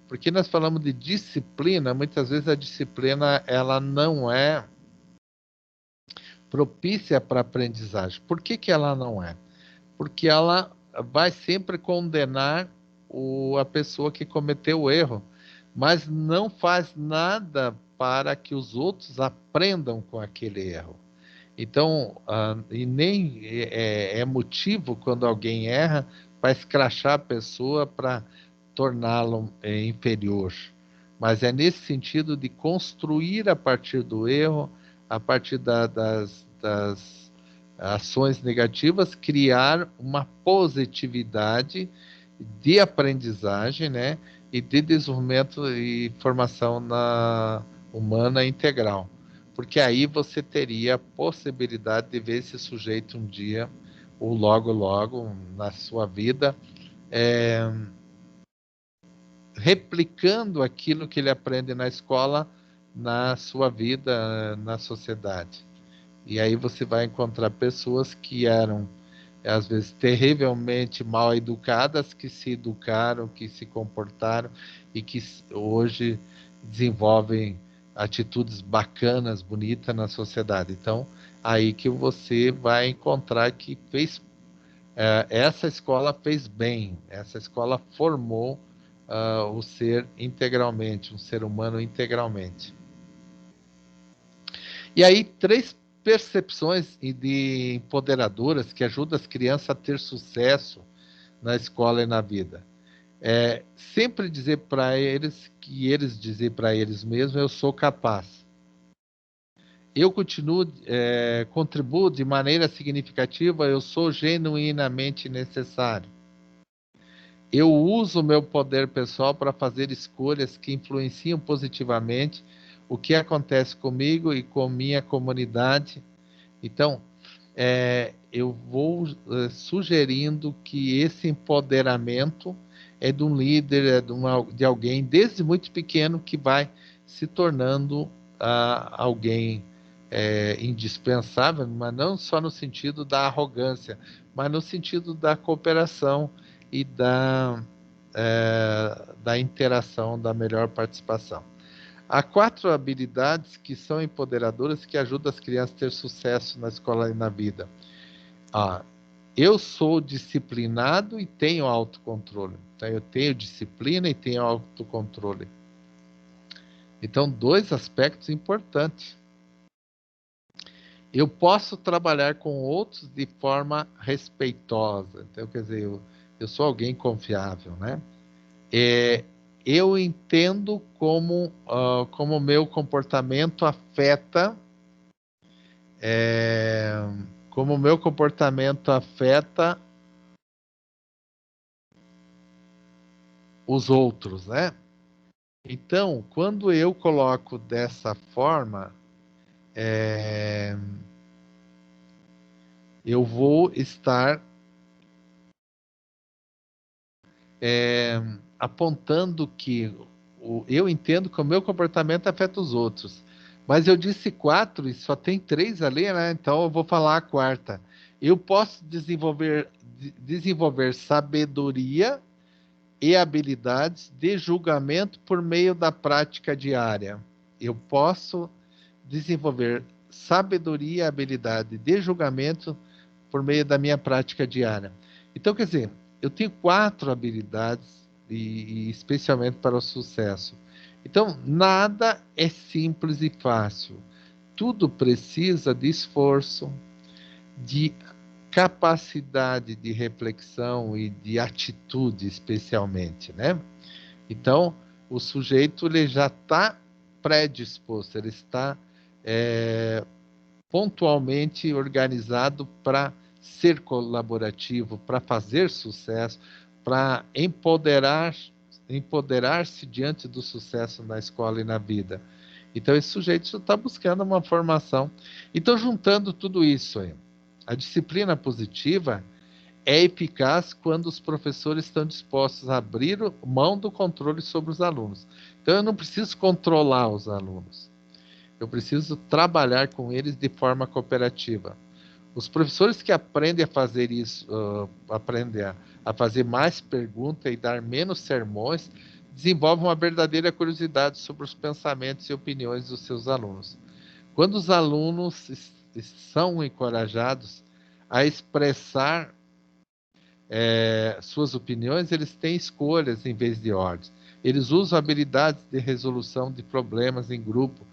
Speaker 1: Porque nós falamos de disciplina, muitas vezes a disciplina ela não é propícia para a aprendizagem. Por que ela não é? Porque ela vai sempre condenar a pessoa que cometeu o erro, mas não faz nada para que os outros aprendam com aquele erro. Então, e nem é motivo quando alguém erra para escrachar a pessoa para torná-la inferior. Mas é nesse sentido de construir a partir do erro, a partir das ações negativas, criar uma positividade de aprendizagem, né? E de desenvolvimento e formação humana integral. Porque aí você teria a possibilidade de ver esse sujeito um dia, ou logo, logo, na sua vida, replicando aquilo que ele aprende na escola, na sua vida, na sociedade. E aí você vai encontrar pessoas que eram, às vezes, terrivelmente mal educadas, que se educaram, que se comportaram e que hoje desenvolvem atitudes bacanas, bonitas na sociedade. Então, aí que você vai encontrar que essa escola fez bem, essa escola formou o ser integralmente, um ser humano integralmente. E aí, três percepções de empoderadoras que ajudam as crianças a ter sucesso na escola e na vida. Sempre dizer para eles que eles dizer para eles mesmos, eu sou capaz. Eu contribuo de maneira significativa, eu sou genuinamente necessário. Eu uso o meu poder pessoal para fazer escolhas que influenciam positivamente o que acontece comigo e com minha comunidade. Então, eu vou sugerindo que esse empoderamento é de um líder, de alguém desde muito pequeno que vai se tornando alguém indispensável, mas não só no sentido da arrogância, mas no sentido da cooperação e da interação, da melhor participação. Há 4 habilidades que são empoderadoras que ajudam as crianças a ter sucesso na escola e na vida. Eu sou disciplinado e tenho autocontrole. Então, eu tenho disciplina e tenho autocontrole. Então, 2 aspectos importantes. Eu posso trabalhar com outros de forma respeitosa. Então, quer dizer, eu sou alguém confiável, né? Eu entendo como o meu comportamento afeta como o meu comportamento afeta os outros, né? Então, quando eu coloco dessa forma, eu vou estar apontando que eu entendo que o meu comportamento afeta os outros. Mas eu disse 4 e só tem 3 ali, né? Então eu vou falar a quarta. Eu posso desenvolver sabedoria e habilidades de julgamento por meio da prática diária. Eu posso desenvolver sabedoria e habilidade de julgamento por meio da minha prática diária. Então, quer dizer, eu tenho 4 habilidades, e especialmente para o sucesso. Então, nada é simples e fácil. Tudo precisa de esforço, de capacidade de reflexão e de atitude, especialmente, né? Então, o sujeito ele já está predisposto, ele está pontualmente organizado para ser colaborativo, para fazer sucesso, para empoderar-se diante do sucesso na escola e na vida. Então, esse sujeito está buscando uma formação. Então, juntando tudo isso aí, a disciplina positiva é eficaz quando os professores estão dispostos a abrir mão do controle sobre os alunos. Então, eu não preciso controlar os alunos. Eu preciso trabalhar com eles de forma cooperativa. Os professores que aprendem a fazer isso, aprendem a fazer mais perguntas e dar menos sermões, desenvolvem uma verdadeira curiosidade sobre os pensamentos e opiniões dos seus alunos. Quando os alunos são encorajados a expressar suas opiniões, eles têm escolhas em vez de ordens. Eles usam habilidades de resolução de problemas em grupo.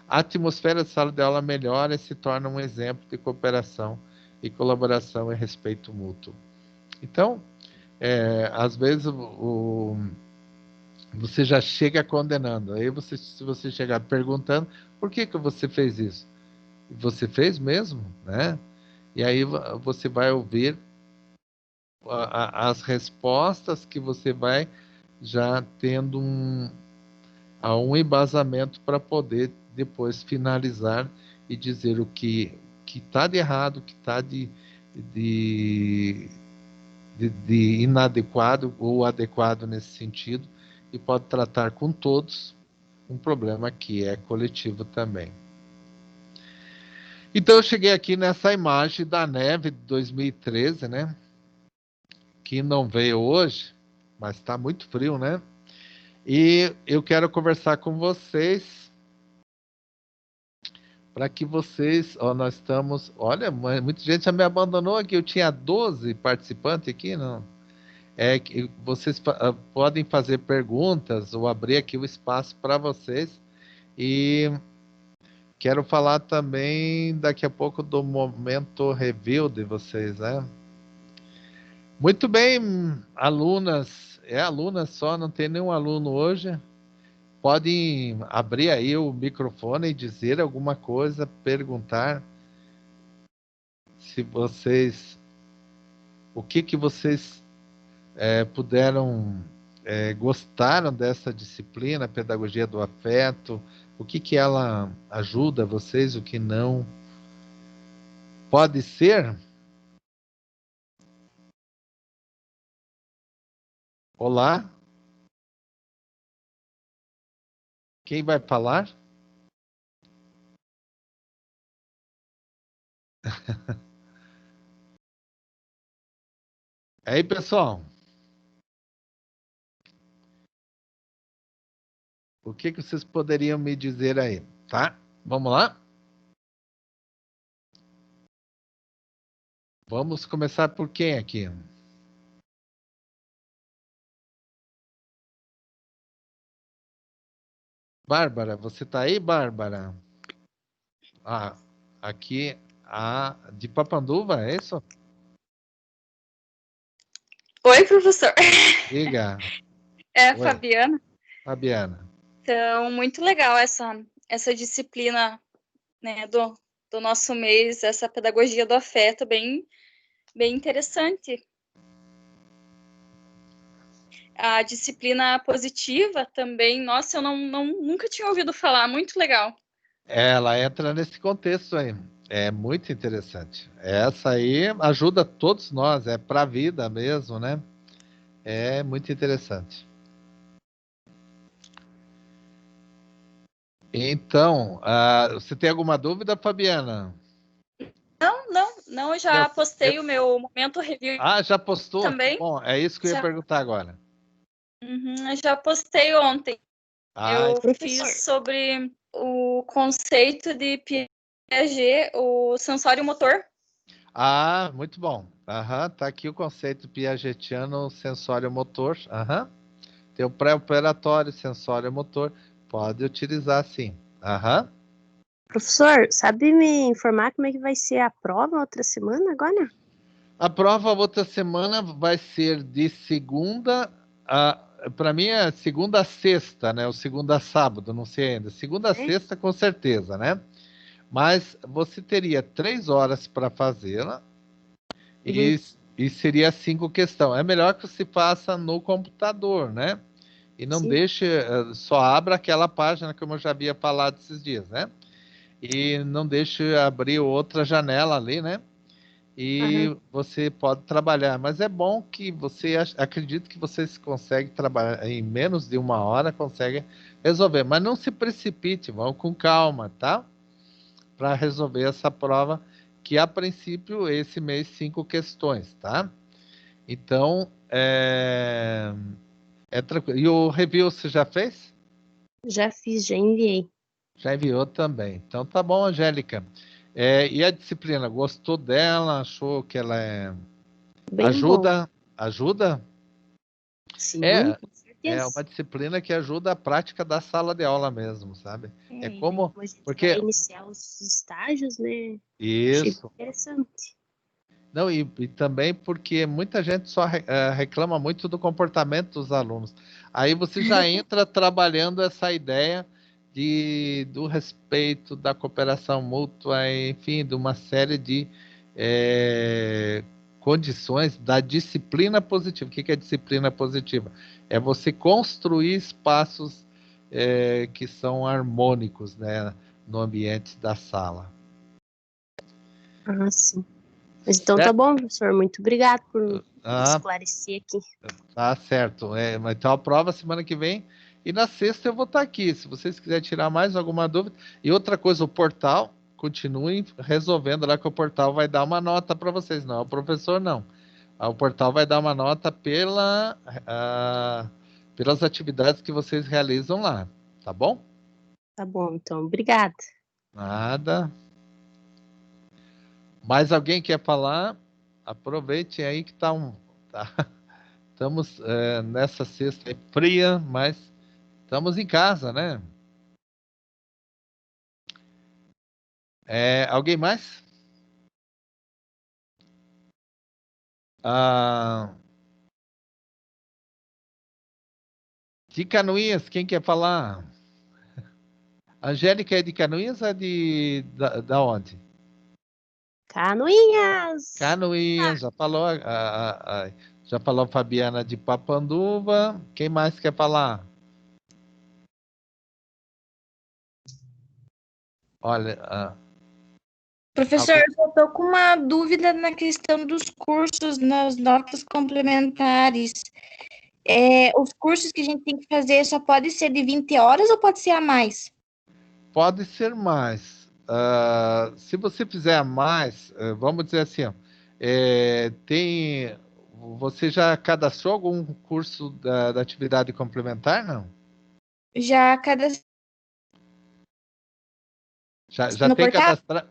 Speaker 1: A atmosfera de sala de aula melhora e se torna um exemplo de cooperação e colaboração e respeito mútuo. Então, às vezes você já chega condenando. Aí se você chegar perguntando, por que você fez isso? Você fez mesmo, né? E aí você vai ouvir as respostas que você vai já tendo um embasamento para poder depois finalizar e dizer o que está de errado, o que está de, de inadequado ou adequado nesse sentido, e pode tratar com todos um problema que é coletivo também. Então eu cheguei aqui nessa imagem da neve de 2013, né? Que não veio hoje, mas está muito frio, né? E eu quero conversar com vocês para que vocês, nós estamos, olha, muita gente já me abandonou aqui, eu tinha 12 participantes aqui, não. É que vocês podem fazer perguntas ou abrir aqui o espaço para vocês. E quero falar também daqui a pouco do momento review de vocês, né? Muito bem, alunas, aluna só, não tem nenhum aluno hoje. Podem abrir aí o microfone e dizer alguma coisa, perguntar se vocês, o que vocês puderam, gostaram dessa disciplina, Pedagogia do Afeto, o que ela ajuda vocês, o que não. Pode ser? Olá, quem vai falar? Aí, pessoal, o que vocês poderiam me dizer aí, tá? Vamos lá? Vamos começar por quem aqui? Bárbara, você tá aí, Bárbara? Ah, aqui, a de Papanduva, é isso?
Speaker 2: Oi, professor.
Speaker 1: Diga.
Speaker 2: É a
Speaker 1: Oi,
Speaker 2: Fabiana.
Speaker 1: Fabiana.
Speaker 2: Então, muito legal essa disciplina, né, do nosso mês, essa pedagogia do afeto, bem interessante. A disciplina positiva também, nossa, eu nunca tinha ouvido falar, muito legal.
Speaker 1: Ela entra nesse contexto aí. É muito interessante. Essa aí ajuda todos nós, é para a vida mesmo, né? É muito interessante. Então, você tem alguma dúvida, Fabiana?
Speaker 2: Não, eu já postei o meu momento review
Speaker 1: Já postou? Que
Speaker 2: também.
Speaker 1: bom, é isso que eu ia
Speaker 2: Já,
Speaker 1: perguntar agora.
Speaker 2: eu já postei ontem. Eu
Speaker 3: Professor.
Speaker 2: fiz sobre o conceito de Piaget, o sensório motor.
Speaker 1: Muito bom. Tá aqui o conceito piagetiano sensório-motor. Tem o pré-operatório, sensório-motor. Pode utilizar sim.
Speaker 3: Professor, sabe me informar como é que vai ser a prova outra semana agora?
Speaker 1: A prova outra semana vai ser de segunda para mim é segunda a sexta, né? Ou segunda a sábado, não sei ainda. Segunda a sexta, com certeza, né? Mas você teria 3 horas para fazê-la e seria 5 questões. É melhor que você faça no computador, né? E não
Speaker 3: Sim.
Speaker 1: deixe, só abra aquela página como eu já havia falado esses dias, né? E não deixe abrir outra janela ali, né? E você pode trabalhar. Mas é bom que você acredito que vocês conseguem trabalhar em menos de 1 hora, conseguem resolver. Mas não se precipite, vão com calma, tá? Para resolver essa prova, que a princípio esse mês 5 questões, tá? Então, é tranquilo. E o review você já fez?
Speaker 3: Já fiz, já enviei.
Speaker 1: Já enviou também. Então tá bom, Angélica. E a disciplina, gostou dela? Achou que ela
Speaker 3: Bem bom.
Speaker 1: Ajuda?
Speaker 3: Sim,
Speaker 1: É,
Speaker 3: com
Speaker 1: é
Speaker 3: certeza.
Speaker 1: uma disciplina que ajuda a prática da sala de aula mesmo, sabe? É
Speaker 3: E daí
Speaker 1: como,
Speaker 3: como a gente vai
Speaker 1: porque
Speaker 3: iniciar os estágios, né? Achei
Speaker 1: isso.
Speaker 3: interessante.
Speaker 1: Não, e também porque muita gente só reclama muito do comportamento dos alunos. Aí você já entra trabalhando essa ideia do respeito, da cooperação mútua, enfim, de uma série de condições da disciplina positiva. O que é disciplina positiva? É você construir espaços que são harmônicos, né, no ambiente da sala.
Speaker 3: Sim. Mas então tá bom, professor. Muito obrigado por me esclarecer aqui.
Speaker 1: Tá certo. Mas então a prova semana que vem. E na sexta eu vou estar aqui. Se vocês quiserem tirar mais alguma dúvida. E outra coisa, o portal, continuem resolvendo lá que o portal vai dar uma nota para vocês. Não, o professor não. O portal vai dar uma nota pelas atividades que vocês realizam lá. Tá bom?
Speaker 3: Tá bom, então. Obrigada.
Speaker 1: Nada. Mais alguém quer falar? Aproveite aí que tá. Estamos nessa sexta fria, mas estamos em casa, né? Alguém mais? De Canoinhas, quem quer falar? Angélica é de Canoinhas ou é da onde?
Speaker 3: Canoinhas!
Speaker 1: Canoinhas, já falou a Fabiana de Papanduva. Quem mais quer falar? Olha,
Speaker 4: Professor, eu só estou com uma dúvida na questão dos cursos nas notas complementares. Os cursos que a gente tem que fazer só pode ser de 20 horas ou pode ser a mais?
Speaker 1: pode ser mais. se você fizer mais, vamos dizer assim, ó, você já cadastrou algum curso da atividade complementar, não?
Speaker 4: Já cadastrei
Speaker 1: Já
Speaker 4: no
Speaker 1: tem
Speaker 4: portal?
Speaker 1: cadastrado?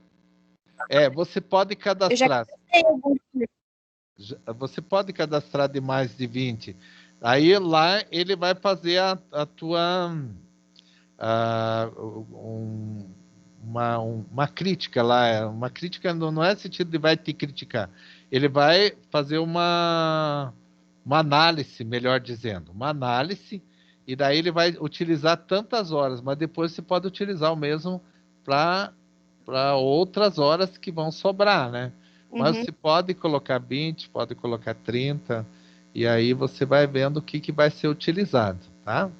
Speaker 1: Você pode
Speaker 4: Eu já
Speaker 1: cadastrar.
Speaker 4: cadastrei algum curso.
Speaker 1: Você pode cadastrar de mais de 20. Aí lá ele vai fazer a tua uma crítica lá. Uma crítica não é no sentido de vai te criticar. Ele vai fazer uma análise, melhor dizendo, uma análise, e daí ele vai utilizar tantas horas, mas depois você pode utilizar o mesmo para outras horas que vão sobrar, né? Mas
Speaker 4: Uhum,
Speaker 1: você pode colocar 20, pode colocar 30, e aí você vai vendo o que vai ser utilizado, tá?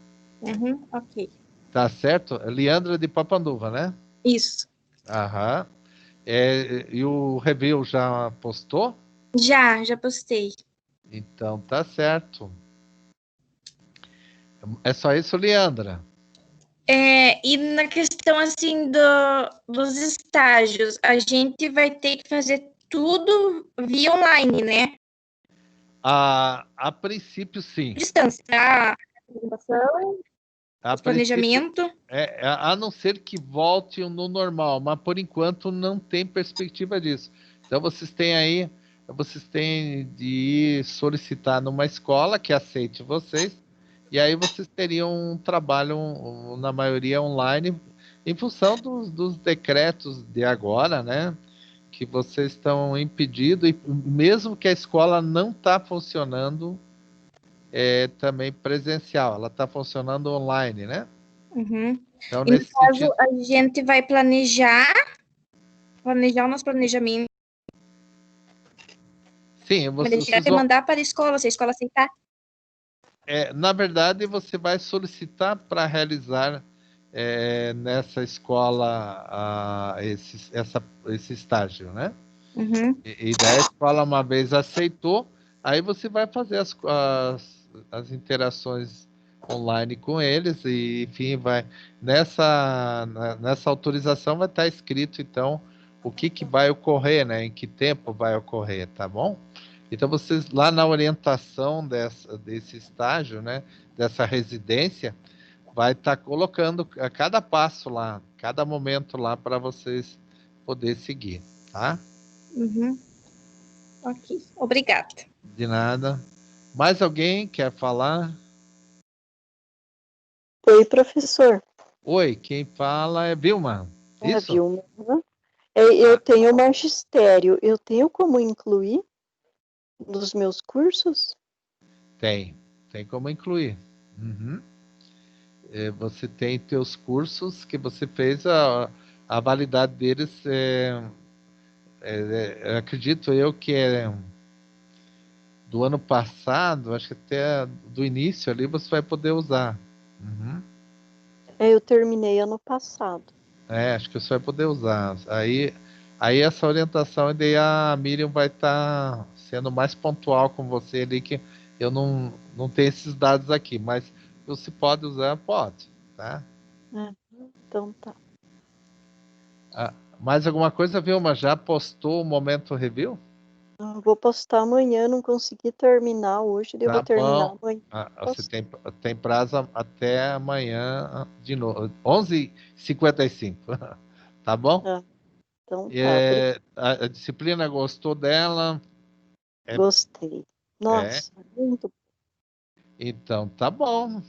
Speaker 4: ok.
Speaker 1: Tá certo? Leandra de Papanduva, né?
Speaker 4: Isso.
Speaker 1: Aham. E o review já postou?
Speaker 4: Já postei.
Speaker 1: Então tá certo. É só isso, Leandra.
Speaker 4: E na questão assim dos estágios, a gente vai ter que fazer tudo via online, né?
Speaker 1: A princípio, sim.
Speaker 4: Distância, tá? Apresentação,
Speaker 1: A princípio,
Speaker 4: planejamento.
Speaker 1: a não ser que volte no normal, mas por enquanto não tem perspectiva disso. Então vocês têm de ir solicitar numa escola que aceite vocês, e aí vocês teriam um trabalho, na maioria online, em função dos decretos de agora, né? Que vocês estão impedidos, e mesmo que a escola não está funcionando também presencial, ela está funcionando online, né?
Speaker 4: Uhum.
Speaker 1: Então,
Speaker 4: E no
Speaker 1: nesse
Speaker 4: caso,
Speaker 1: sentido,
Speaker 4: a gente vai planejar o nosso planejamento,
Speaker 1: sim,
Speaker 4: deixar
Speaker 1: vocês
Speaker 4: e
Speaker 1: vão.
Speaker 4: mandar para a escola, se a escola aceitar.
Speaker 1: Na verdade, você vai solicitar para realizar nessa escola esse estágio, né?
Speaker 4: Uhum.
Speaker 1: E daí a escola, uma vez aceitou, aí você vai fazer as interações online com eles, e enfim, nessa autorização vai estar escrito, então, o que vai ocorrer, né? Em que tempo vai ocorrer, tá bom? Então, vocês, lá na orientação desse estágio, né? Dessa residência, vai estar colocando a cada passo lá, cada momento lá, para vocês poder seguir, tá?
Speaker 4: Uhum. Ok, obrigada.
Speaker 1: De nada. Mais alguém quer falar?
Speaker 5: Oi, professor.
Speaker 1: Oi, quem fala é Vilma.
Speaker 5: É a
Speaker 1: Isso?
Speaker 5: Vilma. Né? Eu tenho magistério. Eu tenho como incluir nos meus cursos?
Speaker 1: Tem como incluir. Uhum. Você tem teus cursos que você fez, a validade deles, acredito eu que é do ano passado, acho que até do início ali você vai poder usar. Uhum.
Speaker 5: Eu terminei ano passado.
Speaker 1: Acho que você vai poder usar. Aí essa orientação, e daí a Miriam vai estar sendo mais pontual com você ali, que eu não tenho esses dados aqui, mas você pode usar, pode, tá?
Speaker 5: Então tá.
Speaker 1: Mais alguma coisa, Vilma? Já postou o Momento Review?
Speaker 5: Vou postar amanhã, não consegui terminar hoje, eu vou
Speaker 1: Tá
Speaker 5: terminar
Speaker 1: bom.
Speaker 5: amanhã.
Speaker 1: Você tem prazo até amanhã de novo, 11h55, tá bom?
Speaker 5: Então tá, obrigada.
Speaker 1: A disciplina gostou dela?
Speaker 5: Gostei.
Speaker 1: É,
Speaker 5: Nossa, muito.
Speaker 1: então tá bom.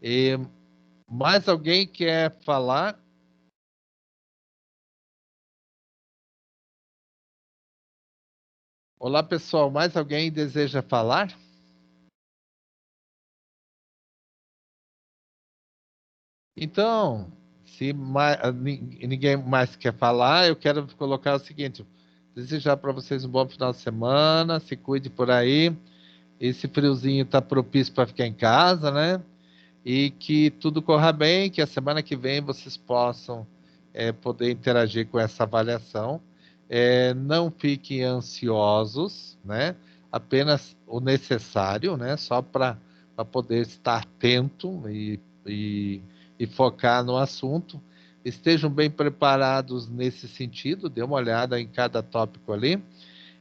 Speaker 1: E mais alguém quer falar? Olá, pessoal. Mais alguém deseja falar? Então, se ninguém mais quer falar, eu quero colocar o seguinte: desejar para vocês um bom final de semana, se cuide por aí. Esse friozinho está propício para ficar em casa, né? E que tudo corra bem, que a semana que vem vocês possam poder interagir com essa avaliação. Não fiquem ansiosos, né? Apenas o necessário, né? Só para poder estar atento e focar no assunto. estejam bem preparados nesse sentido, dê uma olhada em cada tópico ali,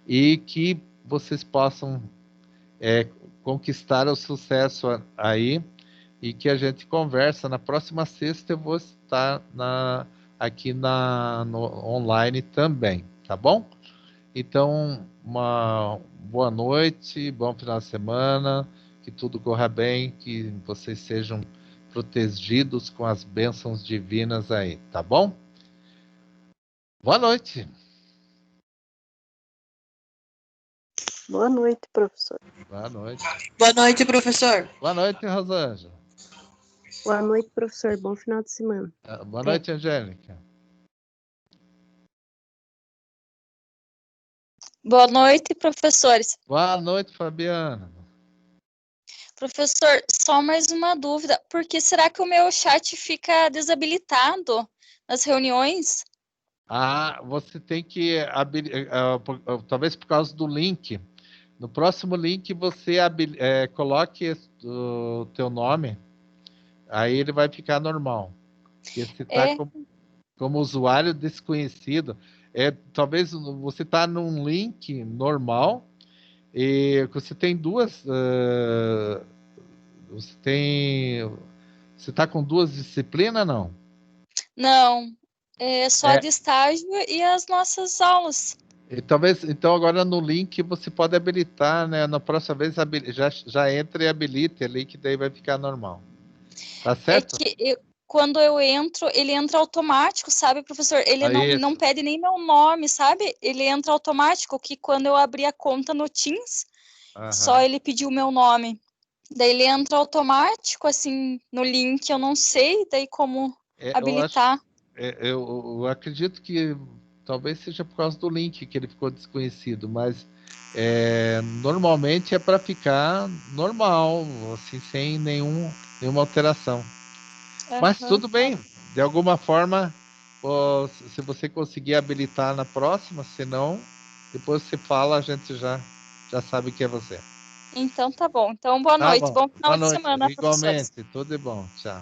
Speaker 1: e que vocês possam conquistar o sucesso aí, e que a gente conversa. Na próxima sexta eu vou estar aqui no online também, tá bom? Então, uma boa noite, bom final de semana, que tudo corra bem, que vocês sejam protegidos com as bênçãos divinas aí, tá bom? Boa noite.
Speaker 5: Boa noite, professor.
Speaker 1: Boa noite.
Speaker 6: Boa noite, professor.
Speaker 1: Boa noite, Rosângela.
Speaker 3: Boa noite, professor. Bom final de semana.
Speaker 1: Boa noite, Angélica.
Speaker 2: Boa noite, professores.
Speaker 1: Boa noite, Fabiana.
Speaker 2: Professor, só mais uma dúvida. Por que será que o meu chat fica desabilitado nas reuniões?
Speaker 1: Você tem que talvez por causa do link. No próximo link você coloque o teu nome, aí ele vai ficar normal. Porque você está como usuário desconhecido, talvez você está num link normal e você tem você está com 2 disciplinas, não?
Speaker 2: Não, é só de estágio e as nossas aulas.
Speaker 1: E talvez, então, agora no link você pode habilitar, né? Na próxima vez já entra e habilite ali, que daí vai ficar normal. Tá certo?
Speaker 2: É que quando eu entro, ele entra automático, sabe, professor? Ele não pede nem meu nome, sabe? Ele entra automático, que quando eu abri a conta no Teams, só ele pediu o meu nome. Daí ele entra automático, assim, no link, eu não sei daí como habilitar.
Speaker 1: Eu acredito que talvez seja por causa do link que ele ficou desconhecido, mas normalmente é para ficar normal, assim, sem nenhuma alteração. Mas tudo bem, de alguma forma, se você conseguir habilitar na próxima, senão, depois você fala, a gente já sabe que é você.
Speaker 2: Então tá bom. Então, boa noite. Bom final de semana,
Speaker 1: igualmente, tudo de bom. Tchau.